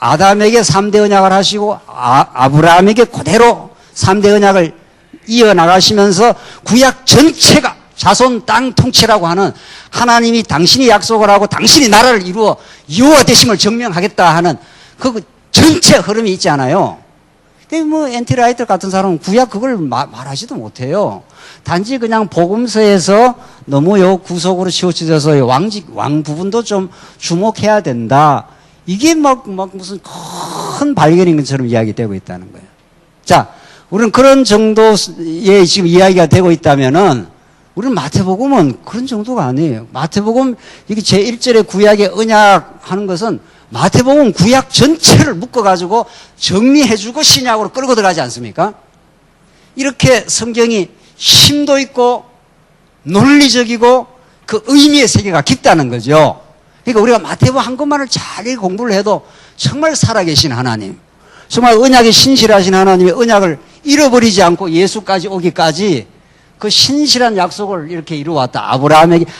[SPEAKER 1] 아담에게 3대 언약을 하시고 아브라함에게 그대로 3대 언약을 이어나가시면서 구약 전체가 자손 땅 통치라고 하는 하나님이 당신이 약속을 하고 당신이 나라를 이루어 여호와 되심을 증명하겠다 하는 그 전체 흐름이 있지 않아요. 근데 뭐 N.T. 라이트 같은 사람은 구약 그걸 말하지도 못해요. 단지 그냥 복음서에서 너무 요 구속으로 치우쳐져서 왕 부분도 좀 주목해야 된다. 이게 막 무슨 큰 발견인 것처럼 이야기되고 있다는 거예요. 자, 우리는 그런 정도의 지금 이야기가 되고 있다면은 우리는 마태복음은 그런 정도가 아니에요. 마태복음 이게 제1절의 구약의 언약 하는 것은 마태복음 구약 전체를 묶어가지고 정리해주고 신약으로 끌고 들어가지 않습니까? 이렇게 성경이 심도 있고 논리적이고 그 의미의 세계가 깊다는 거죠. 그러니까 우리가 마태복음 한 것만을 잘 공부를 해도 정말 살아계신 하나님, 정말 언약에 신실하신 하나님의 언약을 잃어버리지 않고 예수까지 오기까지 그 신실한 약속을 이렇게 이루어왔다.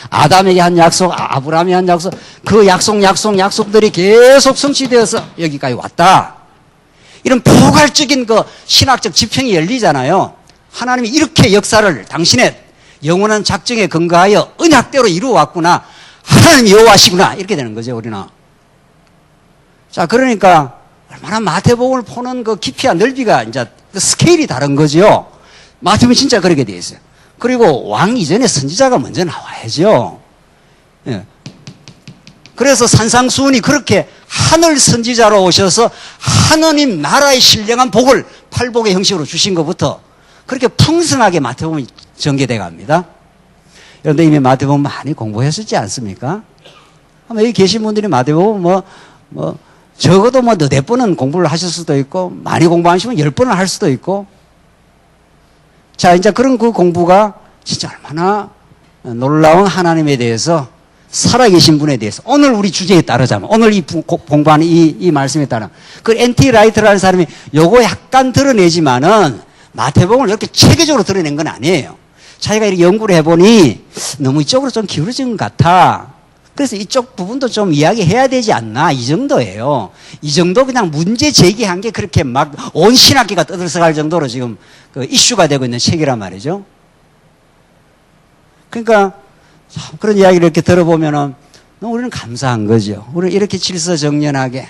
[SPEAKER 1] 아담에게 한 약속, 아브라함이 한 약속, 그 약속들이 계속 성취되어서 여기까지 왔다. 이런 포괄적인 그 신학적 지평이 열리잖아요. 하나님이 이렇게 역사를 당신의 영원한 작정에 근거하여 언약대로 이루어왔구나. 하나님이 여호와시구나. 이렇게 되는 거죠, 우리는. 자, 그러니까 얼마나 마태복음을 보는 그 깊이와 넓이가 이제 그 스케일이 다른 거죠. 마태복음이 진짜 그렇게 되어 있어요. 그리고 왕 이전에 선지자가 먼저 나와야죠. 예. 그래서 산상수훈이 그렇게 하늘 선지자로 오셔서 하느님 나라의 신령한 복을 팔복의 형식으로 주신 것부터 그렇게 풍성하게 마태복음이 전개돼 갑니다. 여러분들 이미 마태복음 많이 공부했었지 않습니까? 아마 여기 계신 분들이 마태복음 적어도 너댓 번은 공부를 하실 수도 있고 많이 공부하시면 10번을 할 수도 있고 자, 이제 그런 그 공부가 진짜 얼마나 놀라운 하나님에 대해서 살아계신 분에 대해서 오늘 우리 주제에 따르자면 오늘 이 공부하는 이 말씀에 따라 그 N.T. 라이트라는 사람이 요거 약간 드러내지만은 마태복음을 이렇게 체계적으로 드러낸 건 아니에요. 자기가 이렇게 연구를 해보니 너무 이쪽으로 좀 기울어진 것 같아. 그래서 이쪽 부분도 좀 이야기해야 되지 않나 이 정도예요. 이 정도 그냥 문제 제기한 게 그렇게 막 온 신학계가 떠들썩할 정도로 지금 그 이슈가 되고 있는 책이란 말이죠. 그러니까 참 그런 이야기를 이렇게 들어보면은 우리는 감사한 거죠. 우리는 이렇게 질서정연하게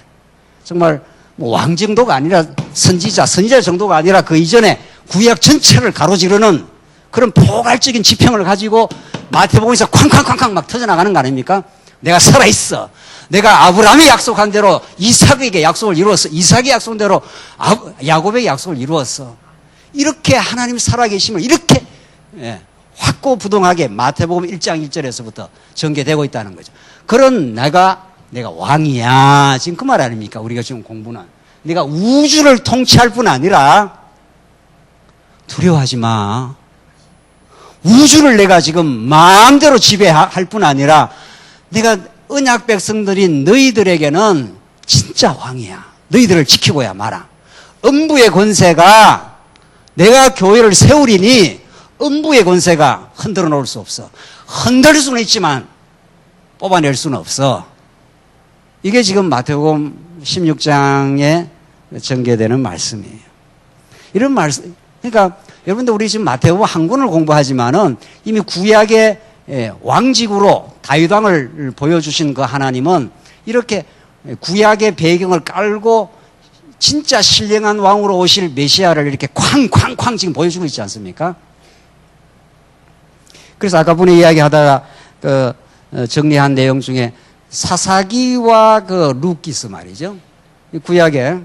[SPEAKER 1] 정말 뭐 왕 정도가 아니라 선지자 정도가 아니라 그 이전에 구약 전체를 가로지르는 그런 포괄적인 지평을 가지고 마태복음에서 쾅쾅쾅쾅 막 터져나가는 거 아닙니까? 내가 살아있어. 내가 아브라함이 약속한 대로 이삭에게 약속을 이루었어. 이삭이 약속한 대로 야곱에게 약속을 이루었어. 이렇게 하나님 살아계심을 이렇게 확고부동하게 마태복음 1장 1절에서부터 전개되고 있다는 거죠. 그런 내가 왕이야. 지금 그 말 아닙니까? 우리가 지금 공부는. 내가 우주를 통치할 뿐 아니라 두려워하지 마. 우주를 내가 지금 마음대로 지배할 뿐 아니라 내가 언약 백성들인 너희들에게는 진짜 왕이야. 너희들을 지키고야 마라. 음부의 권세가 내가 교회를 세우리니 음부의 권세가 흔들어 놓을 수 없어. 흔들 수는 있지만 뽑아낼 수는 없어. 이게 지금 마태복음 16장에 전개되는 말씀이에요. 이런 말씀, 그러니까 여러분들 우리 지금 마태복음 한 권을 공부하지만은 이미 구약의 왕직으로 다윗 왕을 보여주신 그 하나님은 이렇게 구약의 배경을 깔고 진짜 신령한 왕으로 오실 메시아를 이렇게 쾅쾅쾅 지금 보여주고 있지 않습니까? 그래서 아까 분이 이야기하다가 정리한 내용 중에 사사기와 그 루키스 말이죠. 구약에.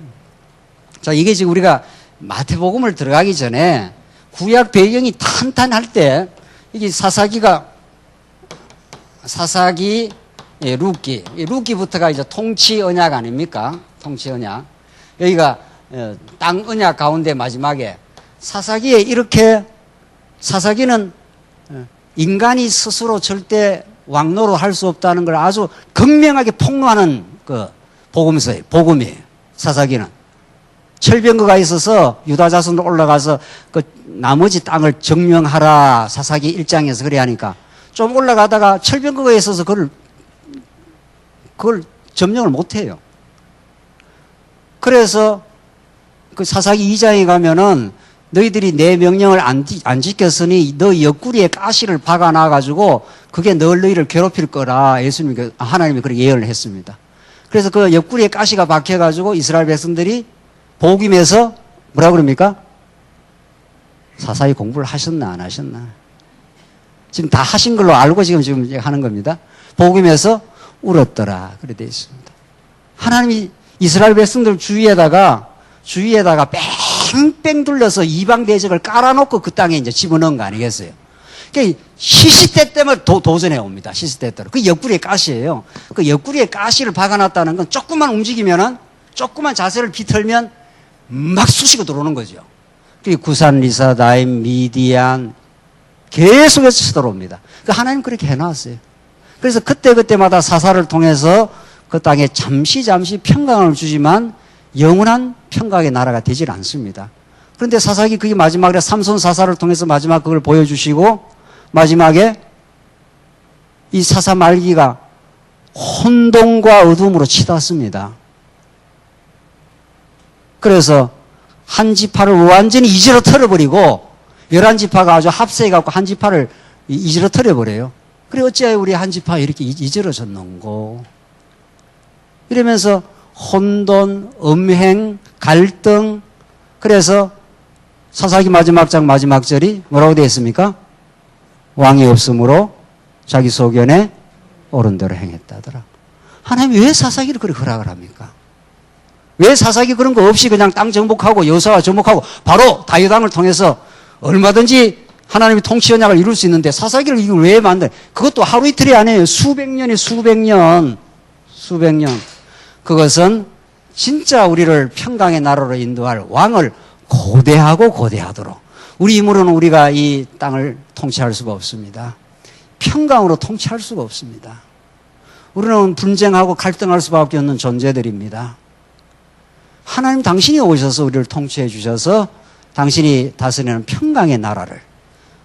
[SPEAKER 1] 자, 이게 지금 우리가 마태복음을 들어가기 전에 구약 배경이 탄탄할 때 이게 사사기, 루키. 루키부터가 이제 통치 언약 아닙니까? 통치 언약. 여기가 땅 언약 가운데 마지막에 사사기에 이렇게 사사기는 인간이 스스로 절대 왕노로 할 수 없다는 걸 아주 극명하게 폭로하는 그 복음이에요. 사사기는. 철병거가 있어서 유다 자손으로 올라가서 그 나머지 땅을 점령하라. 사사기 1장에서 그래 하니까 좀 올라가다가 철병거가 있어서 그걸 점령을 못 해요. 그래서 그 사사기 2장에 가면은 너희들이 내 명령을 안 지켰으니 너 옆구리에 가시를 박아놔가지고 그게 너희를 괴롭힐 거라 하나님이 그렇게 예언을 했습니다. 그래서 그 옆구리에 가시가 박혀가지고 이스라엘 백성들이 복음에서 뭐라 그럽니까? 사사기 공부를 하셨나 안 하셨나? 지금 다 하신 걸로 알고 지금 하는 겁니다. 복음에서 울었더라. 그래 되어 있습니다. 하나님이 이스라엘 백성들 주위에다가 뺑뺑 둘러서 이방 대적을 깔아놓고 그 땅에 이제 집어넣은 거 아니겠어요? 그러니까 시시때때만 도전해 옵니다. 시시때때로. 그 옆구리에 가시예요. 그 옆구리에 가시를 박아놨다는 건 조금만 움직이면은 조금만 자세를 비틀면 막 쑤시고 들어오는 거죠. 구산, 리사다임, 미디안 계속해서 쳐들어옵니다. 하나님 그렇게 해놨어요. 그래서 그때마다 사사를 통해서 그 땅에 잠시 평강을 주지만 영원한 평강의 나라가 되질 않습니다. 그런데 사사기 그게 마지막에 삼손 사사를 통해서 마지막 그걸 보여주시고 마지막에 이 사사 말기가 혼돈과 어둠으로 치닫습니다. 그래서 한 지파를 완전히 이지로 털어버리고 11지파가 아주 합세해갖고 한 지파를 이지로 털어버려요. 그래 어찌하여 우리 한 지파 이렇게 이지러졌는고 이러면서 혼돈, 음행, 갈등. 그래서 사사기 마지막 장 마지막 절이 뭐라고 되어 있습니까? 왕이 없으므로 자기 소견에 옳은 대로 행했다더라. 하나님이 왜 사사기를 그렇게 허락을 합니까? 왜 사사기 그런 거 없이 그냥 땅 정복하고 여호수아와 정복하고 바로 다윗 왕을 통해서 얼마든지 하나님이 통치 언약을 이룰 수 있는데 사사기를 이걸 왜 만들? 그것도 하루 이틀이 아니에요. 수백 년. 그것은 진짜 우리를 평강의 나라로 인도할 왕을 고대하도록 우리 힘으로는 우리가 이 땅을 통치할 수가 없습니다. 평강으로 통치할 수가 없습니다. 우리는 분쟁하고 갈등할 수밖에 없는 존재들입니다. 하나님 당신이 오셔서 우리를 통치해 주셔서 당신이 다스리는 평강의 나라를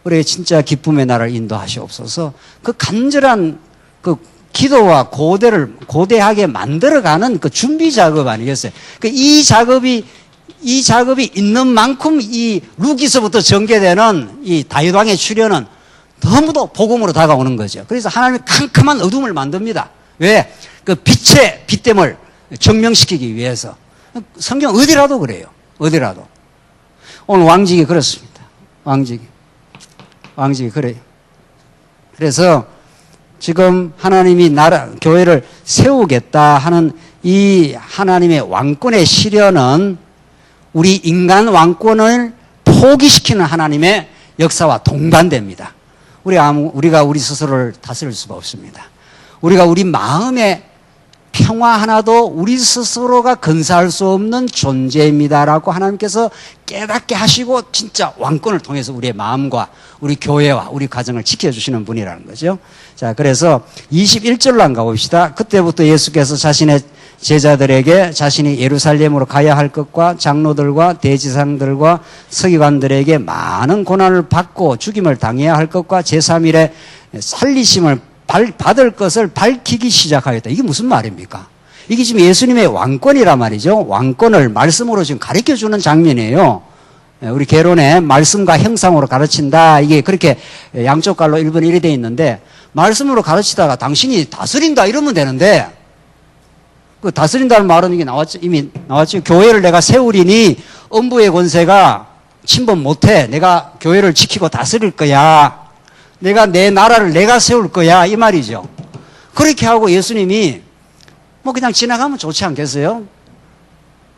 [SPEAKER 1] 우리의 진짜 기쁨의 나라를 인도하시옵소서. 그 간절한 그 기도와 고대하게 만들어가는 그 준비 작업 아니겠어요? 이 작업이 있는 만큼 이 루키서부터 전개되는 이 다윗 왕의 출현은 너무도 복음으로 다가오는 거죠. 그래서 하나님이 캄캄한 어둠을 만듭니다. 왜? 그 빛의 빛됨을 증명시키기 위해서. 성경 어디라도 그래요. 어디라도. 오늘 왕직이 그렇습니다. 왕직이 그래요. 그래서 지금 하나님이 교회를 세우겠다 하는 이 하나님의 왕권의 실현은 우리 인간 왕권을 포기시키는 하나님의 역사와 동반됩니다. 우리가 우리 스스로를 다스릴 수가 없습니다. 우리가 우리 마음의 평화 하나도 우리 스스로가 건사할 수 없는 존재입니다라고 하나님께서 깨닫게 하시고 진짜 왕권을 통해서 우리의 마음과 우리 교회와 우리 가정을 지켜주시는 분이라는 거죠. 자, 그래서 21절로 한번 가봅시다. 그때부터 예수께서 자신의 제자들에게 자신이 예루살렘으로 가야 할 것과 장로들과 대지상들과 서기관들에게 많은 고난을 받고 죽임을 당해야 할 것과 제3일에 살리심을 받을 것을 밝히기 시작하였다. 이게 무슨 말입니까? 이게 지금 예수님의 왕권이란 말이죠. 왕권을 말씀으로 지금 가르쳐주는 장면이에요. 우리 개론에 말씀과 형상으로 가르친다. 이게 그렇게 양쪽 갈로 1번 1이 되어 있는데 말씀으로 가르치다가 당신이 다스린다 이러면 되는데 그 다스린다는 말은 이게 이미 나왔죠. 교회를 내가 세우리니 엄부의 권세가 침범 못해. 내가 교회를 지키고 다스릴 거야. 내가 내 나라를 내가 세울 거야. 이 말이죠. 그렇게 하고 예수님이 뭐 그냥 지나가면 좋지 않겠어요?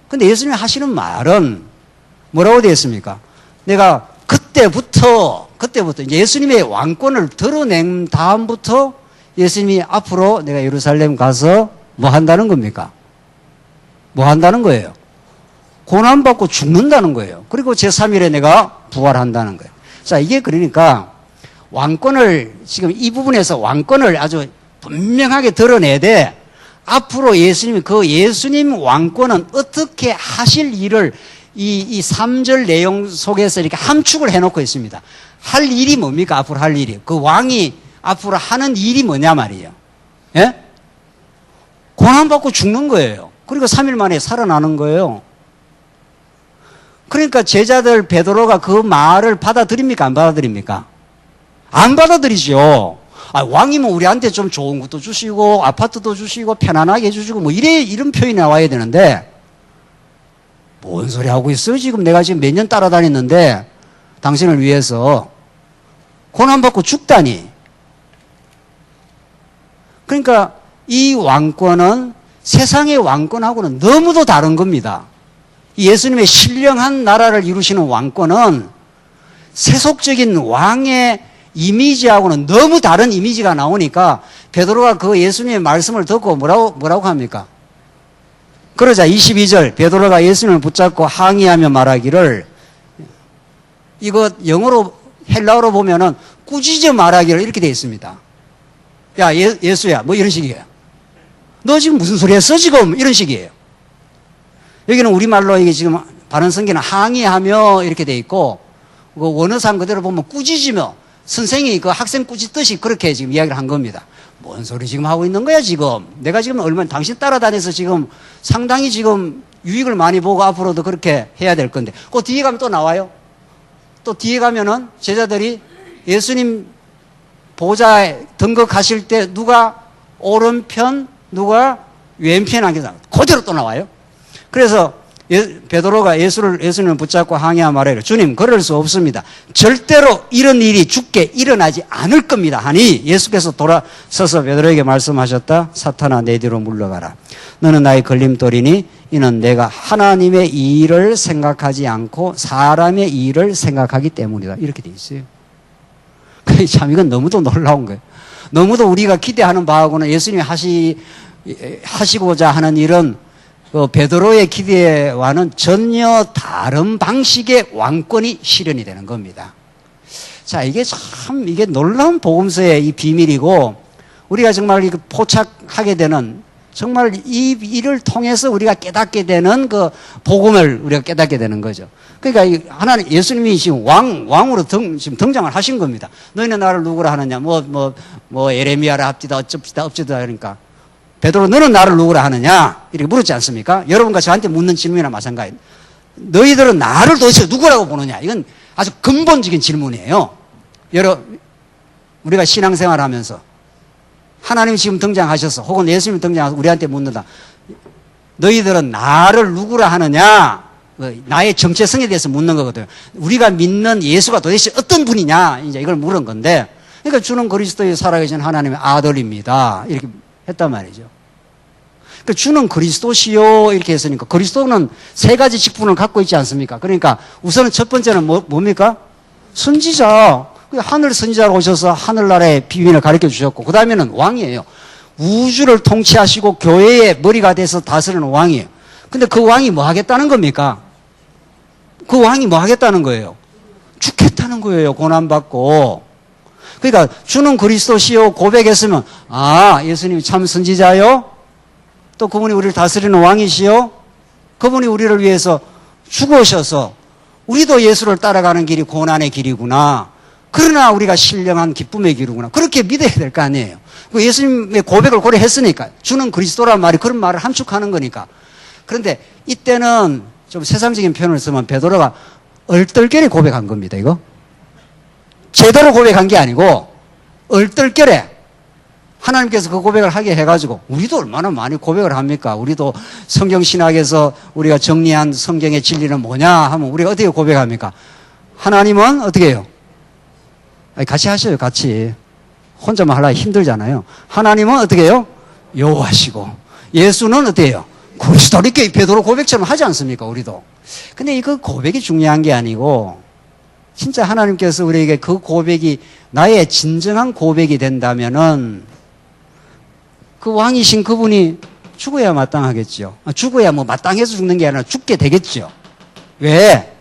[SPEAKER 1] 근데 예수님이 하시는 말은 뭐라고 되어 있습니까? 내가 그때부터 이제 예수님의 왕권을 드러낸 다음부터 예수님이 앞으로 내가 예루살렘 가서 뭐 한다는 겁니까? 뭐 한다는 거예요? 고난받고 죽는다는 거예요. 그리고 제3일에 내가 부활한다는 거예요. 자, 이게 그러니까 왕권을 지금 이 부분에서 왕권을 아주 분명하게 드러내야 돼. 앞으로 예수님이 그 예수님 왕권은 어떻게 하실 일을 이 3절 내용 속에서 이렇게 함축을 해놓고 있습니다. 할 일이 뭡니까? 앞으로 할 일이. 그 왕이 앞으로 하는 일이 뭐냐 말이에요. 예? 고난받고 죽는 거예요. 그리고 3일 만에 살아나는 거예요. 그러니까 제자들 베드로가 그 말을 받아들입니까? 안 받아들입니까? 안 받아들이죠. 왕이면 우리한테 좀 좋은 것도 주시고 아파트도 주시고 편안하게 해주시고 뭐 이런 표현이 나와야 되는데 뭔 소리 하고 있어요? 지금 내가 지금 몇 년 따라다녔는데 당신을 위해서 고난받고 죽다니. 그러니까 이 왕권은 세상의 왕권하고는 너무도 다른 겁니다. 예수님의 신령한 나라를 이루시는 왕권은 세속적인 왕의 이미지하고는 너무 다른 이미지가 나오니까 베드로가 그 예수님의 말씀을 듣고 뭐라고 합니까? 그러자 22절 베드로가 예수님을 붙잡고 항의하며 말하기를 이거 영어로 헬라어로 보면은 꾸짖어 말하기를 이렇게 되어 있습니다. 야 예수야 뭐 이런 식이에요. 너 지금 무슨 소리 했어 지금 이런 식이에요. 여기는 우리말로 이게 지금 바른 성경은 항의하며 이렇게 되어 있고 그 원어상 그대로 보면 꾸짖으며 선생이 그 학생 꾸짖듯이 그렇게 지금 이야기를 한 겁니다. 뭔 소리 지금 하고 있는 거야 지금. 내가 지금 얼마나 당신 따라다녀서 지금 상당히 지금 유익을 많이 보고 앞으로도 그렇게 해야 될 건데 그 뒤에 가면 또 나와요. 또 뒤에 가면은 제자들이 예수님 보좌에 등극하실 때 누가 오른편 누가 왼편 앉아서 그대로 또 나와요. 그래서 베드로가 예수님을 붙잡고 항의하며 말해요. 주님 그럴 수 없습니다. 절대로 이런 일이 주께 일어나지 않을 겁니다 하니 예수께서 돌아서서 베드로에게 말씀하셨다. 사탄아 내 뒤로 물러가라. 너는 나의 걸림돌이니 이는 내가 하나님의 일을 생각하지 않고 사람의 일을 생각하기 때문이다. 이렇게 돼 있어요. 참 이건 너무도 놀라운 거예요. 너무도 우리가 기대하는 바하고는 예수님이 하시고자 하는 일은 그 베드로의 기대와는 전혀 다른 방식의 왕권이 실현이 되는 겁니다. 자, 이게 참 이게 놀라운 복음서의 이 비밀이고 우리가 정말 이거 포착하게 되는 정말 이 일을 통해서 우리가 깨닫게 되는 그 복음을 우리가 깨닫게 되는 거죠. 그러니까 하나님 예수님이 지금 왕으로 지금 등장을 하신 겁니다. 너희는 나를 누구라 하느냐? 에레미야라 합디다 어쩌다 그러니까. 베드로 너는 나를 누구라 하느냐? 이렇게 물었지 않습니까? 여러분과 저한테 묻는 질문이나 마찬가지예요. 너희들은 나를 도대체 누구라고 보느냐? 이건 아주 근본적인 질문이에요. 우리가 신앙생활 하면서 하나님이 지금 등장하셔서 혹은 예수님이 등장해서 우리한테 묻는다. 너희들은 나를 누구라 하느냐? 나의 정체성에 대해서 묻는 거거든요. 우리가 믿는 예수가 도대체 어떤 분이냐? 이제 이걸 물은 건데 그러니까 주는 그리스도의 살아계신 하나님의 아들입니다. 이렇게 했단 말이죠. 그러니까 주는 그리스도시요 이렇게 했으니까 그리스도는 세 가지 직분을 갖고 있지 않습니까? 그러니까 우선은 첫 번째는 뭡니까? 선지자. 하늘 선지자로 오셔서 하늘나라의 비밀을 가르쳐 주셨고 그 다음에는 왕이에요. 우주를 통치하시고 교회의 머리가 돼서 다스리는 왕이에요. 근데 그 왕이 뭐 하겠다는 겁니까? 그 왕이 뭐 하겠다는 거예요? 죽겠다는 거예요. 고난받고. 그러니까 주는 그리스도시요 고백했으면 아 예수님이 참 선지자요? 또 그분이 우리를 다스리는 왕이시요? 그분이 우리를 위해서 죽으셔서 우리도 예수를 따라가는 길이 고난의 길이구나. 그러나 우리가 신령한 기쁨의 길이구나. 그렇게 믿어야 될 거 아니에요. 예수님의 고백을 고려했으니까. 주는 그리스도란 말이 그런 말을 함축하는 거니까. 그런데 이때는 좀 세상적인 표현을 쓰면 베드로가 얼떨결에 고백한 겁니다. 이거. 제대로 고백한 게 아니고 얼떨결에 하나님께서 그 고백을 하게 해가지고 우리도 얼마나 많이 고백을 합니까? 우리도 성경신학에서 우리가 정리한 성경의 진리는 뭐냐 하면 우리가 어떻게 고백합니까? 하나님은 어떻게 해요? 아니, 같이 하셔요. 같이. 혼자만 하려면 힘들잖아요. 하나님은 어떻게 해요? 여호와시고 예수는 어떻게 해요? 그리스도. 이렇게 베드로 고백처럼 하지 않습니까? 우리도. 근데 이거 고백이 중요한 게 아니고 진짜 하나님께서 우리에게 그 고백이 나의 진정한 고백이 된다면은 그 왕이신 그분이 죽어야 마땅하겠죠. 죽어야 뭐 마땅해서 죽는 게 아니라 죽게 되겠죠. 왜?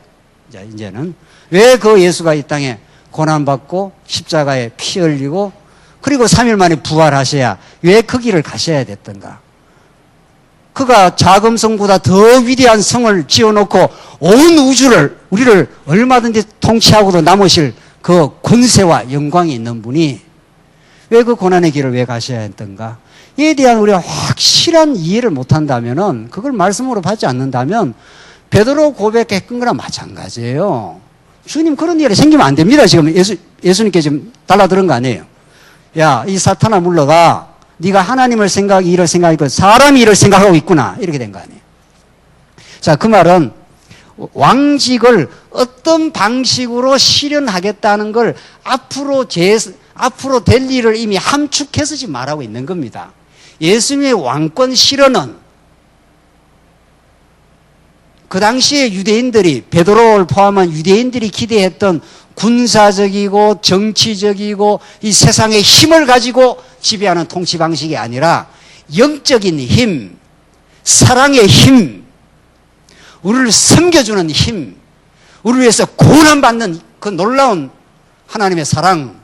[SPEAKER 1] 자, 이제는 왜 그 예수가 이 땅에 고난받고 십자가에 피 흘리고 그리고 3일 만에 부활하셔야 왜 그 길을 가셔야 됐던가? 그가 자금성보다 더 위대한 성을 지어놓고 온 우주를 우리를 얼마든지 통치하고도 남으실 그 권세와 영광이 있는 분이 왜 그 고난의 길을 왜 가셔야 했던가? 이에 대한 우리가 확실한 이해를 못한다면은 그걸 말씀으로 받지 않는다면 베드로 고백했던 거랑 마찬가지예요. 주님 그런 일이 생기면 안 됩니다. 지금 예수님께 지금 달라들은 거 아니에요. 야, 이 사탄아 물러가. 네가 하나님을 일을 생각하고 사람이 일을 생각하고 있구나. 이렇게 된 거 아니에요. 자, 그 말은 왕직을 어떤 방식으로 실현하겠다는 걸 앞으로 될 일을 이미 함축해서 지금 말하고 있는 겁니다. 예수님의 왕권 실현은 그 당시에 유대인들이 베드로를 포함한 유대인들이 기대했던 군사적이고 정치적이고 이 세상의 힘을 가지고 지배하는 통치 방식이 아니라 영적인 힘, 사랑의 힘, 우리를 섬겨주는 힘, 우리를 위해서 고난받는 그 놀라운 하나님의 사랑,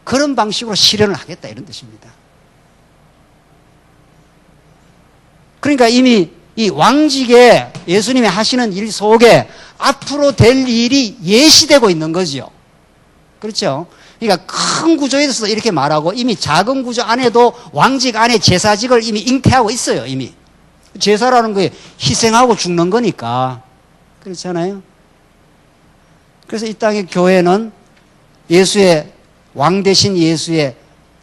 [SPEAKER 1] 그런 방식으로 실현을 하겠다 이런 뜻입니다. 그러니까 이미 이 왕직에 예수님이 하시는 일 속에 앞으로 될 일이 예시되고 있는 거죠. 그렇죠? 그러니까 큰 구조에 대해서 이렇게 말하고 이미 작은 구조 안에도 왕직 안에 제사직을 이미 잉태하고 있어요. 이미. 제사라는 게 희생하고 죽는 거니까. 그렇잖아요? 그래서 이 땅의 교회는 예수의 왕 대신 예수의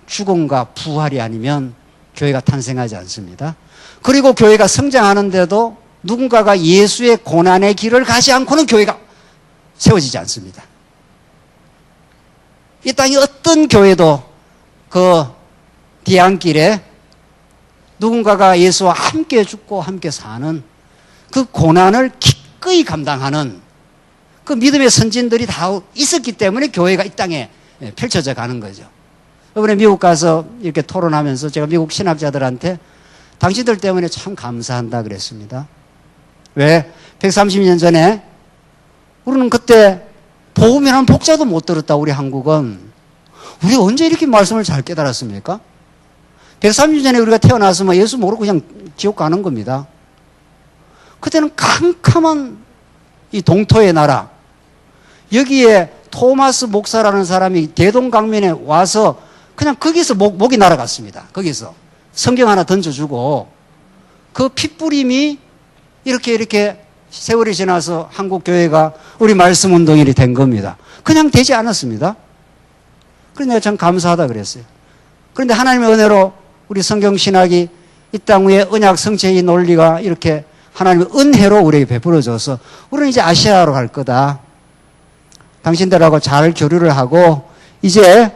[SPEAKER 1] 죽음과 부활이 아니면 교회가 탄생하지 않습니다. 그리고 교회가 성장하는데도 누군가가 예수의 고난의 길을 가지 않고는 교회가 세워지지 않습니다. 이 땅의 어떤 교회도 그 뒤안길에 누군가가 예수와 함께 죽고 함께 사는 그 고난을 기꺼이 감당하는 그 믿음의 선진들이 다 있었기 때문에 교회가 이 땅에 펼쳐져 가는 거죠. 이번에 미국 가서 이렇게 토론하면서 제가 미국 신학자들한테 당신들 때문에 참 감사한다 그랬습니다. 왜? 130년 전에 우리는 그때 복음이라는 복자도 못 들었다. 우리 한국은. 우리가 언제 이렇게 말씀을 잘 깨달았습니까? 130년 전에 우리가 태어났으면 예수 모르고 그냥 지옥 가는 겁니다. 그때는 캄캄한 이 동토의 나라, 여기에 토마스 목사라는 사람이 대동강변에 와서 그냥 거기서 목이 날아갔습니다. 거기서 성경 하나 던져주고 그 핏부림이 이렇게 세월이 지나서 한국 교회가 우리 말씀 운동일이 된 겁니다. 그냥 되지 않았습니다. 그래서 내가 참 감사하다 그랬어요. 그런데 하나님의 은혜로 우리 성경 신학이 이 땅 위에 언약 성체의 논리가 이렇게 하나님의 은혜로 우리에게 베풀어져서 우리는 이제 아시아로 갈 거다. 당신들하고 잘 교류를 하고 이제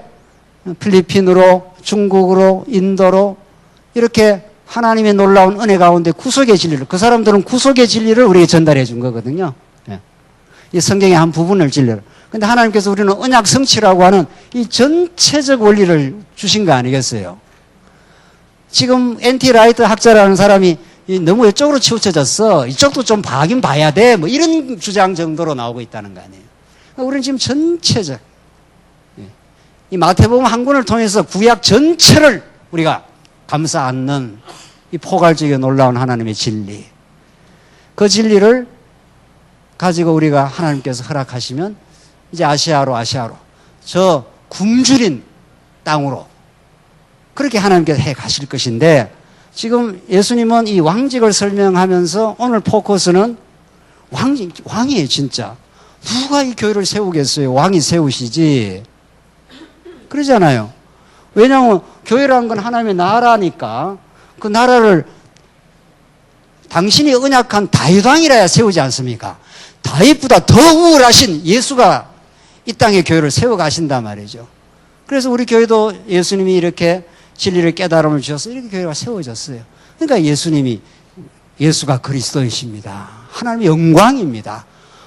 [SPEAKER 2] 필리핀으로, 중국으로, 인도로 이렇게 하나님의 놀라운 은혜 가운데 구속의 진리를, 그 사람들은 구속의 진리를 우리에게 전달해 준 거거든요. 예. 이 성경의 한 부분을 진리를. 근데 하나님께서 우리는 언약 성취라고 하는 이 전체적 원리를 주신 거 아니겠어요? 지금 NT 라이트 학자라는 사람이 너무 이쪽으로 치우쳐졌어. 이쪽도 좀 봐긴 봐야 돼. 뭐 이런 주장 정도로 나오고 있다는 거 아니에요. 우리는 지금 전체적, 이 마태복음 한 권을 통해서 구약 전체를 우리가 감싸 안는 이 포괄적이고 놀라운 하나님의 진리. 그 진리를 가지고 우리가 하나님께서 허락하시면 이제 아시아로 저 굶주린 땅으로 그렇게 하나님께서 해 가실 것인데, 지금 예수님은 이 왕직을 설명하면서 오늘 포커스는 왕이에요, 진짜. 누가 이 교회를 세우겠어요? 왕이 세우시지. 그러잖아요. 왜냐하면 교회라는 건 하나님의 나라니까 그 나라를 당신이 언약한 다윗 왕이라야 세우지 않습니까? 다윗보다 더 우월하신 예수가 이 땅에 교회를 세워가신단 말이죠. 그래서 우리 교회도 예수님이 이렇게 진리를 깨달음을 주셔서 이렇게 교회가 세워졌어요. 그러니까 예수가 그리스도이십니다. 하나님의 영광입니다.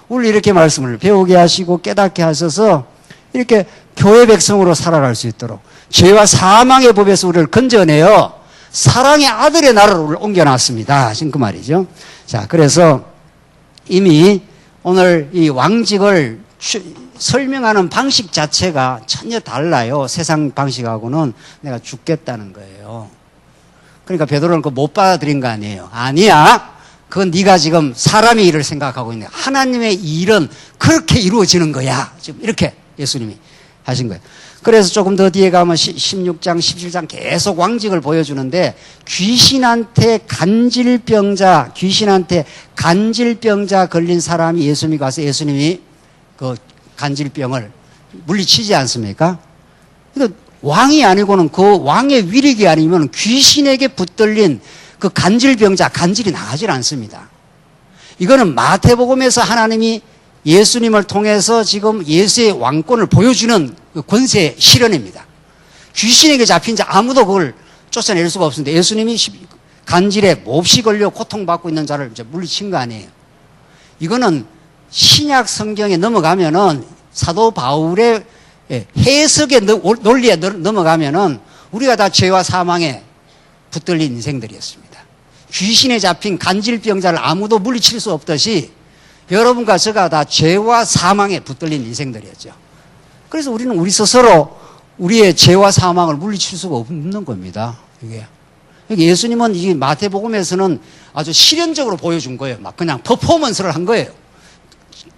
[SPEAKER 2] 오늘 이렇게 말씀을 배우게 하시고 깨닫게 하셔서 이렇게 교회 백성으로 살아갈 수 있도록 죄와 사망의 법에서 우리를 건져내어 사랑의 아들의 나라로 옮겨놨습니다. 지금 그 말이죠. 자, 그래서 이미 오늘 이 왕직을 설명하는 방식 자체가 전혀 달라요. 세상 방식하고는. 내가 죽겠다는 거예요. 그러니까 베드로는 그거 못 받아들인 거 아니에요. 아니야. 그건 네가 지금 사람의 일을 생각하고 있는 거야. 하나님의 일은 그렇게 이루어지는 거야. 지금 이렇게 예수님이 하신 거예요. 그래서 조금 더 뒤에 가면 16장, 17장 계속 왕직을 보여주는데, 귀신한테 간질병자 걸린 사람이 예수님이 가서 예수님이 그 간질병을 물리치지 않습니까? 그러니까 왕이 아니고는 그 왕의 위력이 아니면 귀신에게 붙들린 그 간질병자, 간질이 나가질 않습니다. 이거는 마태복음에서 하나님이 예수님을 통해서 지금 예수의 왕권을 보여주는 그 권세 실현입니다. 귀신에게 잡힌 자 아무도 그걸 쫓아낼 수가 없습니다. 예수님이 간질에 몹시 걸려 고통받고 있는 자를 이제 물리친 거 아니에요. 이거는 신약 성경에 넘어가면은 사도 바울의 해석의 논리에 넘어가면은 우리가 다 죄와 사망에 붙들린 인생들이었습니다. 귀신에 잡힌 간질병자를 아무도 물리칠 수 없듯이 여러분과 제가 다 죄와 사망에 붙들린 인생들이었죠. 그래서 우리는 우리 스스로 우리의 죄와 사망을 물리칠 수가 없는 겁니다. 이게. 예수님은 이 마태복음에서는 아주 실현적으로 보여준 거예요. 막 그냥 퍼포먼스를 한 거예요.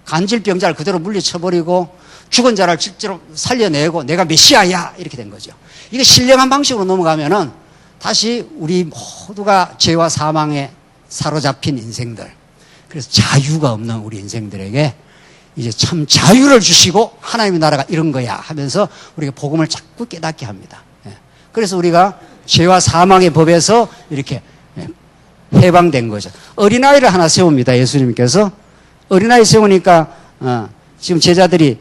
[SPEAKER 2] 간질병자를 그대로 물리쳐버리고 죽은 자를 실제로 살려내고 내가 메시아야 이렇게 된 거죠. 이게 신령한 방식으로 넘어가면은 다시 우리 모두가 죄와 사망에 사로잡힌 인생들, 그래서 자유가 없는 우리 인생들에게 이제 참 자유를 주시고 하나님의 나라가 이런 거야 하면서 우리가 복음을 자꾸 깨닫게 합니다. 그래서 우리가 죄와 사망의 법에서 이렇게 해방된 거죠. 어린아이를 하나 세웁니다. 예수님께서 어린아이 세우니까 지금 제자들이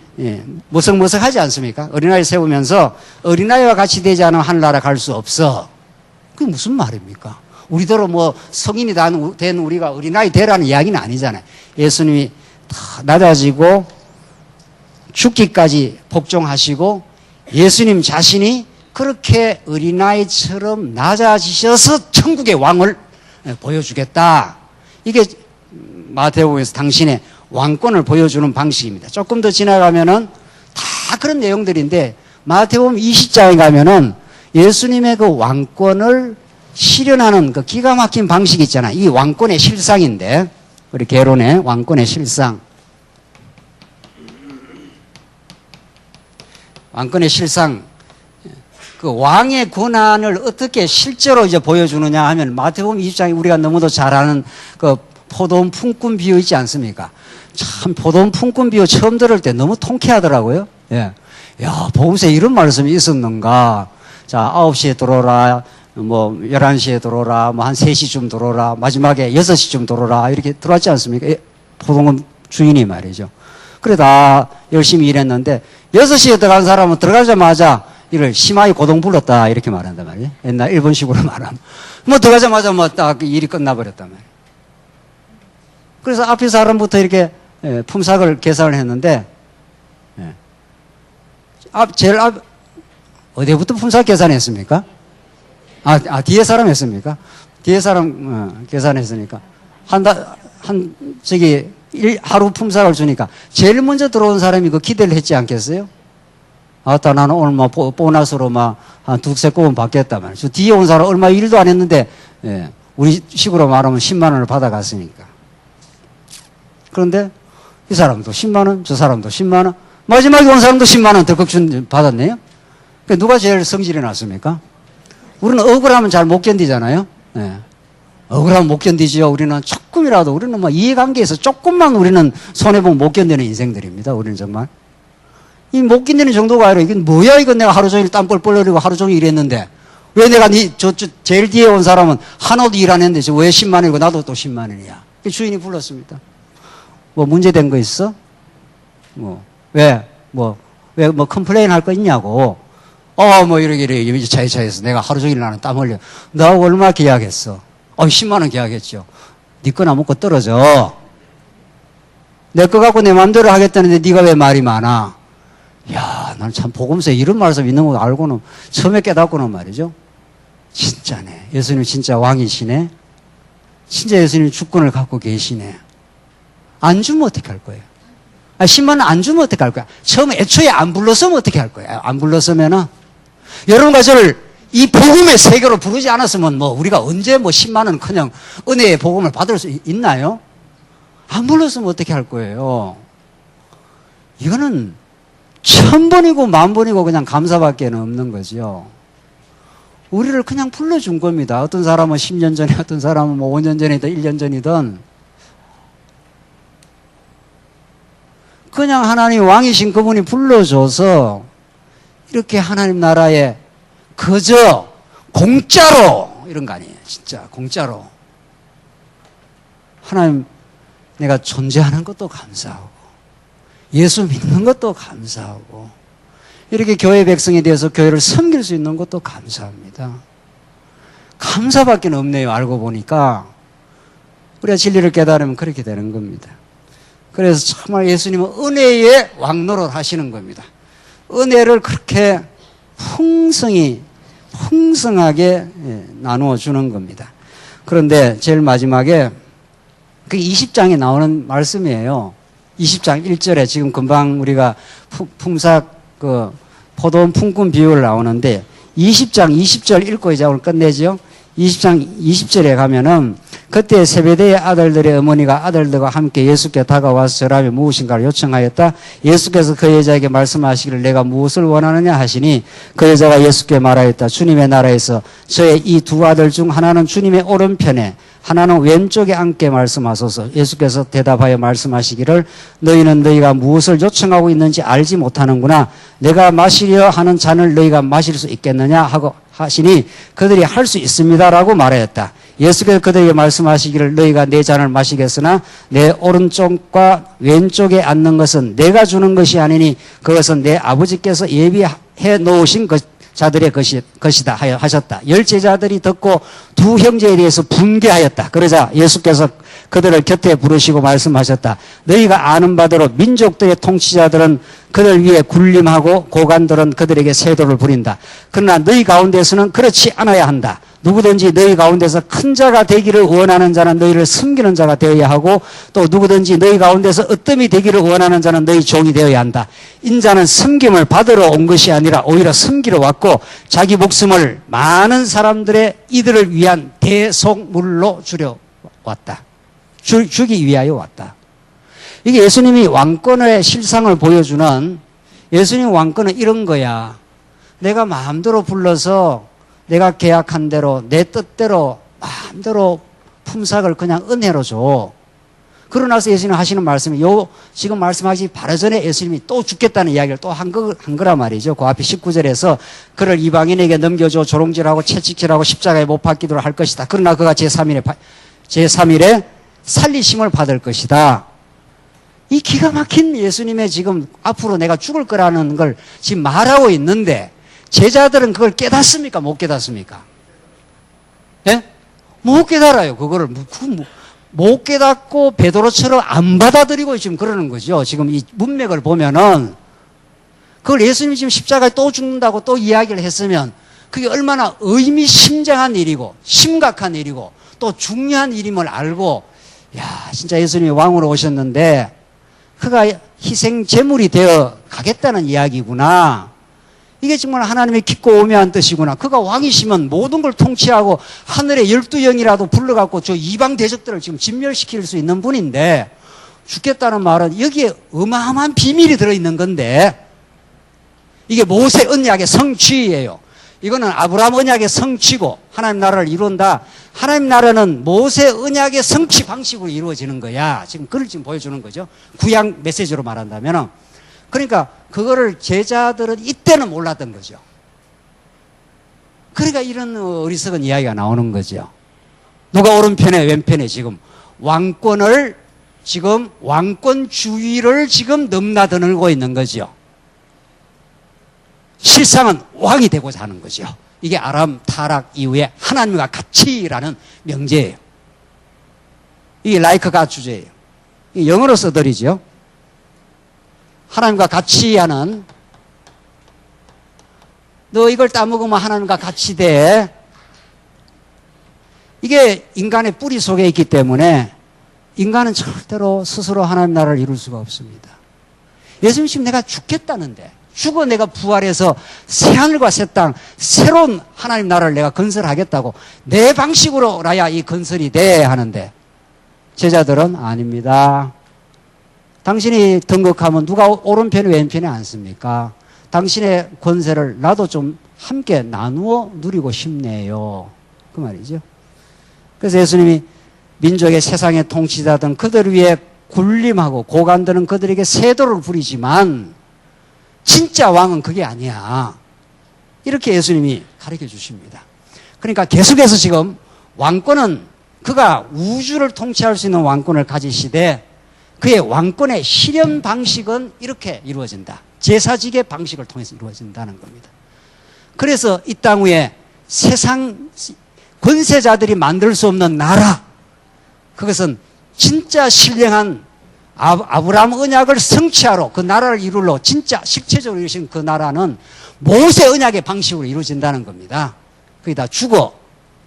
[SPEAKER 2] 머석머석하지 않습니까? 어린아이 세우면서 어린아이와 같이 되지 않으면 하늘나라 갈 수 없어. 그게 무슨 말입니까? 우리대로 뭐 성인이 된 우리가 어린아이 되라는 이야기는 아니잖아요. 예수님이 다 낮아지고 죽기까지 복종하시고 예수님 자신이 그렇게 어린아이처럼 낮아지셔서 천국의 왕을 보여주겠다. 이게 마태복음에서 당신의 왕권을 보여주는 방식입니다. 조금 더 지나가면은 다 그런 내용들인데 마태복음 20장에 가면은 예수님의 그 왕권을 실현하는 그 기가 막힌 방식이 있잖아요. 이 왕권의 실상인데, 우리 개론의 왕권의 실상. 왕권의 실상. 그 왕의 권한을 어떻게 실제로 이제 보여주느냐 하면 마태복음 20장에 우리가 너무도 잘 아는 그 포도원 품꾼 비유 있지 않습니까? 참 포도원 품꾼 비유 처음 들을 때 너무 통쾌하더라고요. 예. 야, 복음서에 이런 말씀이 있었는가. 자, 9시에 들어오라. 뭐 11시에 들어오라. 뭐 한 3시쯤 들어오라. 마지막에 6시쯤 들어오라. 이렇게 들어왔지 않습니까? 포도원 주인이 말이죠. 그래 다 열심히 일했는데 6시에 들어간 사람은 들어가자마자 이를 심하게 고동 불렀다 이렇게 말한단 말이에요. 옛날 일본식으로 말하면 뭐 들어가자마자 뭐 딱 일이 끝나버렸단 말이에요. 그래서 앞에 사람부터 이렇게 품삯을 계산을 했는데 제일 앞 어디부터 품삯 계산했습니까? 뒤에 사람 했습니까? 뒤에 사람 계산했으니까 하루 품삯을 주니까 제일 먼저 들어온 사람이 그 기대를 했지 않겠어요? 나는 오늘 뭐 보너스로 한 두세 꼬은 받겠다 말이죠. 뒤에 온 사람 얼마 일도 안 했는데 우리 식으로 말하면 10만 원을 받아갔으니까. 그런데 이 사람도 10만 원, 저 사람도 10만 원, 마지막에 온 사람도 10만 원 덜컥 받았네요. 그러니까 누가 제일 성질이 났습니까? 우리는 억울하면 잘 못 견디잖아요. 억울하면 못 견디지요. 우리는 조금이라도 우리는 뭐 이해관계에서 조금만 우리는 손해보면 못 견디는 인생들입니다. 우리는 정말 이 못 견디는 정도가 아니라 이건 뭐야 이건 내가 하루 종일 땀 뻘뻘 흘리고 하루 종일 일했는데 왜 내가 제일 뒤에 온 사람은 하나도 일 안 했는데 왜 10만 원이고 나도 또 10만 원이야. 주인이 불렀습니다. 뭐 문제된 거 있어? 왜 컴플레인 할 거 있냐고. 뭐 이러기를 차에서 내가 하루 종일 나는 땀 흘려. 너하고 얼마 계약했어? 10만 원 계약했죠. 네 거나 먹고 떨어져. 내 거 갖고 내 마음대로 하겠다는데 네가 왜 말이 많아? 야, 난 참 복음서에 이런 말씀 있는 거 알고는 처음에 깨닫고는 말이죠. 진짜네. 예수님 진짜 왕이시네. 진짜 예수님 주권을 갖고 계시네. 안 주면 어떻게 할 거예요? 10만 원 안 주면 어떻게 할 거야? 처음에 애초에 안 불렀으면 어떻게 할 거야? 안 불렀으면은 여러분과 저를 이 복음의 세계로 부르지 않았으면 우리가 언제 10만 원 그냥 은혜의 복음을 받을 수 있나요? 안 불렀으면 어떻게 할 거예요? 이거는 1000번이고 10,000번이고 그냥 감사밖에 없는 거죠. 우리를 그냥 불러준 겁니다. 어떤 사람은 10년 전에, 어떤 사람은 5년 전이든 1년 전이든 그냥 하나님 왕이신 그분이 불러줘서 이렇게 하나님 나라에 그저 공짜로 이런 거 아니에요. 진짜 공짜로 하나님 내가 존재하는 것도 감사하고 예수 믿는 것도 감사하고 이렇게 교회 백성에 대해서 교회를 섬길 수 있는 것도 감사합니다. 감사밖에 없네요. 알고 보니까 우리가 진리를 깨달으면 그렇게 되는 겁니다. 그래서 정말 예수님은 은혜의 왕노릇 하시는 겁니다. 은혜를 그렇게 풍성하게 나누어 주는 겁니다. 그런데 제일 마지막에 그 20장에 나오는 말씀이에요. 20장 1절에 지금 금방 우리가 품삯 포도원 품꾼 비유를 나오는데 20장 20절 읽고 이제 오늘 끝내죠. 20장 20절에 가면은 그때 세베대의 아들들의 어머니가 아들들과 함께 예수께 다가와서 저라면 무엇인가를 요청하였다. 예수께서 그 여자에게 말씀하시기를 내가 무엇을 원하느냐 하시니 그 여자가 예수께 말하였다. 주님의 나라에서 저의 이 두 아들 중 하나는 주님의 오른편에 하나는 왼쪽에 앉게 말씀하소서. 예수께서 대답하여 말씀하시기를 너희는 너희가 무엇을 요청하고 있는지 알지 못하는구나. 내가 마시려 하는 잔을 너희가 마실 수 있겠느냐 하고 하시니 그들이 할 수 있습니다라고 말하였다. 예수께서 그들에게 말씀하시기를 너희가 내 잔을 마시겠으나 내 오른쪽과 왼쪽에 앉는 것은 내가 주는 것이 아니니 그것은 내 아버지께서 예비해 놓으신 자들의 것이다 하셨다. 10제자들이 듣고 두 형제에 대해서 분개하였다. 그러자 예수께서 그들을 곁에 부르시고 말씀하셨다. 너희가 아는 바대로 민족들의 통치자들은 그들 위에 군림하고 고관들은 그들에게 세도를 부린다. 그러나 너희 가운데서는 그렇지 않아야 한다. 누구든지 너희 가운데서 큰 자가 되기를 원하는 자는 너희를 섬기는 자가 되어야 하고 또 누구든지 너희 가운데서 으뜸이 되기를 원하는 자는 너희 종이 되어야 한다. 인자는 섬김을 받으러 온 것이 아니라 오히려 섬기러 왔고 자기 목숨을 많은 사람들의 이들을 위한 대속물로 주려 왔다. 주기 위하여 왔다. 이게 예수님이 왕권의 실상을 보여주는 예수님 왕권은 이런 거야. 내가 마음대로 불러서 내가 계약한 대로 내 뜻대로 마음대로 품삯을 그냥 은혜로 줘. 그러고 나서 예수님 하시는 말씀이 지금 말씀하기 바로 전에 예수님이 또 죽겠다는 이야기를 또 한 거란 말이죠. 그 앞에 19절에서 그를 이방인에게 넘겨줘 조롱질하고 채찍질하고 십자가에 못 박기도록 할 것이다. 그러나 그가 제3일에 살리심을 받을 것이다. 이 기가 막힌 예수님의 지금 앞으로 내가 죽을 거라는 걸 지금 말하고 있는데 제자들은 그걸 깨닫습니까? 못 깨닫습니까? 예? 못 깨달아요. 그거를. 못 깨닫고 베드로처럼 안 받아들이고 지금 그러는 거죠. 지금 이 문맥을 보면은 그걸 예수님이 지금 십자가에 또 죽는다고 또 이야기를 했으면 그게 얼마나 의미심장한 일이고 심각한 일이고 또 중요한 일임을 알고 야 진짜 예수님이 왕으로 오셨는데 그가 희생 제물이 되어 가겠다는 이야기구나. 이게 정말 하나님의 깊고 오묘한 뜻이구나. 그가 왕이시면 모든 걸 통치하고 하늘의 12영이라도 불러갖고 저 이방 대적들을 지금 진멸시킬 수 있는 분인데 죽겠다는 말은 여기에 어마어마한 비밀이 들어있는 건데 이게 모세 언약의 성취예요. 이거는 아브라함 언약의 성취고 하나님 나라를 이룬다. 하나님 나라는 모세 언약의 성취 방식으로 이루어지는 거야. 지금 그걸 지금 보여주는 거죠. 구약 메시지로 말한다면. 그러니까 그거를 제자들은 이때는 몰랐던 거죠. 그러니까 이런 어리석은 이야기가 나오는 거죠. 누가 오른편에 왼편에 지금 왕권을 지금 왕권주의를 지금 넘나들고 있는 거죠. 실상은 왕이 되고자 하는 거죠. 이게 아람 타락 이후에 하나님과 같이라는 명제예요. 이게 라이크가 주제예요. 이게 영어로 써드리죠. 하나님과 같이 하는 너 이걸 따먹으면 하나님과 같이 돼. 이게 인간의 뿌리 속에 있기 때문에 인간은 절대로 스스로 하나님 나라를 이룰 수가 없습니다. 예수님 지금 내가 죽겠다는데 죽어 내가 부활해서 새하늘과 새 땅 새로운 하나님 나라를 내가 건설하겠다고 내 방식으로라야 이 건설이 돼 하는데 제자들은 아닙니다. 당신이 등극하면 누가 오른편에 왼편에 앉습니까? 당신의 권세를 나도 좀 함께 나누어 누리고 싶네요. 그 말이죠. 그래서 예수님이 민족의 세상의 통치자든 그들 위에 군림하고 고관들은 그들에게 세도를 부리지만 진짜 왕은 그게 아니야. 이렇게 예수님이 가르쳐 주십니다. 그러니까 계속해서 지금 왕권은 그가 우주를 통치할 수 있는 왕권을 가지시되 그의 왕권의 실현 방식은 이렇게 이루어진다. 제사직의 방식을 통해서 이루어진다는 겁니다. 그래서 이 땅 위에 세상 권세자들이 만들 수 없는 나라, 그것은 진짜 신령한 아브라함 언약을 성취하러 그 나라를 이루러 진짜 실체적으로 이루신 그 나라는 모세 언약의 방식으로 이루어진다는 겁니다. 거기다 죽어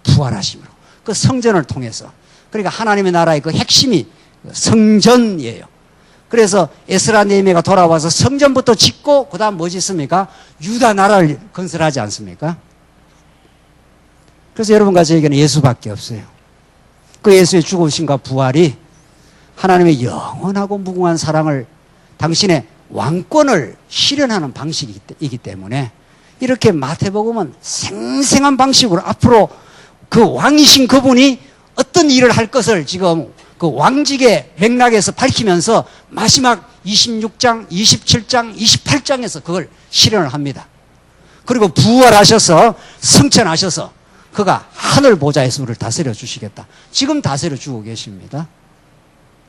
[SPEAKER 2] 부활하심으로 그 성전을 통해서. 그러니까 하나님의 나라의 그 핵심이 성전이에요. 그래서 에스라 네헤미야가 돌아와서 성전부터 짓고 그 다음 뭐 짓습니까? 유다 나라를 건설하지 않습니까? 그래서 여러분과 저에게는 예수밖에 없어요. 그 예수의 죽으심과 부활이 하나님의 영원하고 무궁한 사랑을 당신의 왕권을 실현하는 방식이기 때문에 이렇게 마태복음은 생생한 방식으로 앞으로 그 왕이신 그분이 어떤 일을 할 것을 지금 그 왕직의 맥락에서 밝히면서 마지막 26장, 27장, 28장에서 그걸 실현을 합니다. 그리고 부활하셔서 승천하셔서 그가 하늘 보좌에서 우리를 다스려 주시겠다. 지금 다스려 주고 계십니다.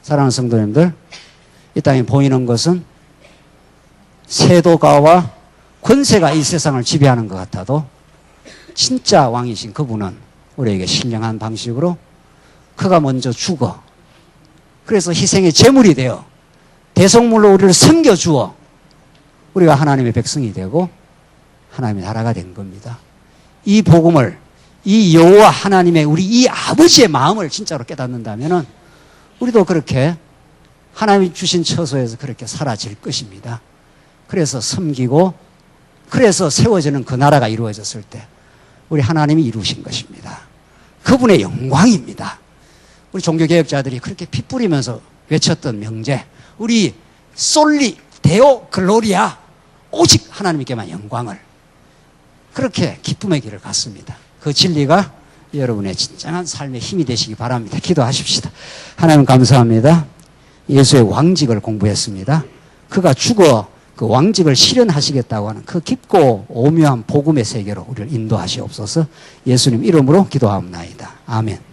[SPEAKER 2] 사랑하는 성도님들, 이 땅에 보이는 것은 세도가와 권세가 이 세상을 지배하는 것 같아도 진짜 왕이신 그분은 우리에게 신령한 방식으로 그가 먼저 죽어 그래서 희생의 제물이 되어 대속물로 우리를 섬겨주어 우리가 하나님의 백성이 되고 하나님의 나라가 된 겁니다. 이 복음을 이 여호와 하나님의 우리 이 아버지의 마음을 진짜로 깨닫는다면 우리도 그렇게 하나님이 주신 처소에서 그렇게 사라질 것입니다. 그래서 섬기고 그래서 세워지는 그 나라가 이루어졌을 때 우리 하나님이 이루신 것입니다. 그분의 영광입니다. 우리 종교개혁자들이 그렇게 피 뿌리면서 외쳤던 명제, 우리 솔리 데오 글로리아, 오직 하나님께만 영광을, 그렇게 기쁨의 길을 갔습니다. 그 진리가 여러분의 진정한 삶의 힘이 되시기 바랍니다. 기도하십시다. 하나님 감사합니다. 예수의 왕직을 공부했습니다. 그가 죽어 그 왕직을 실현하시겠다고 하는 그 깊고 오묘한 복음의 세계로 우리를 인도하시옵소서. 예수님 이름으로 기도하옵나이다. 아멘.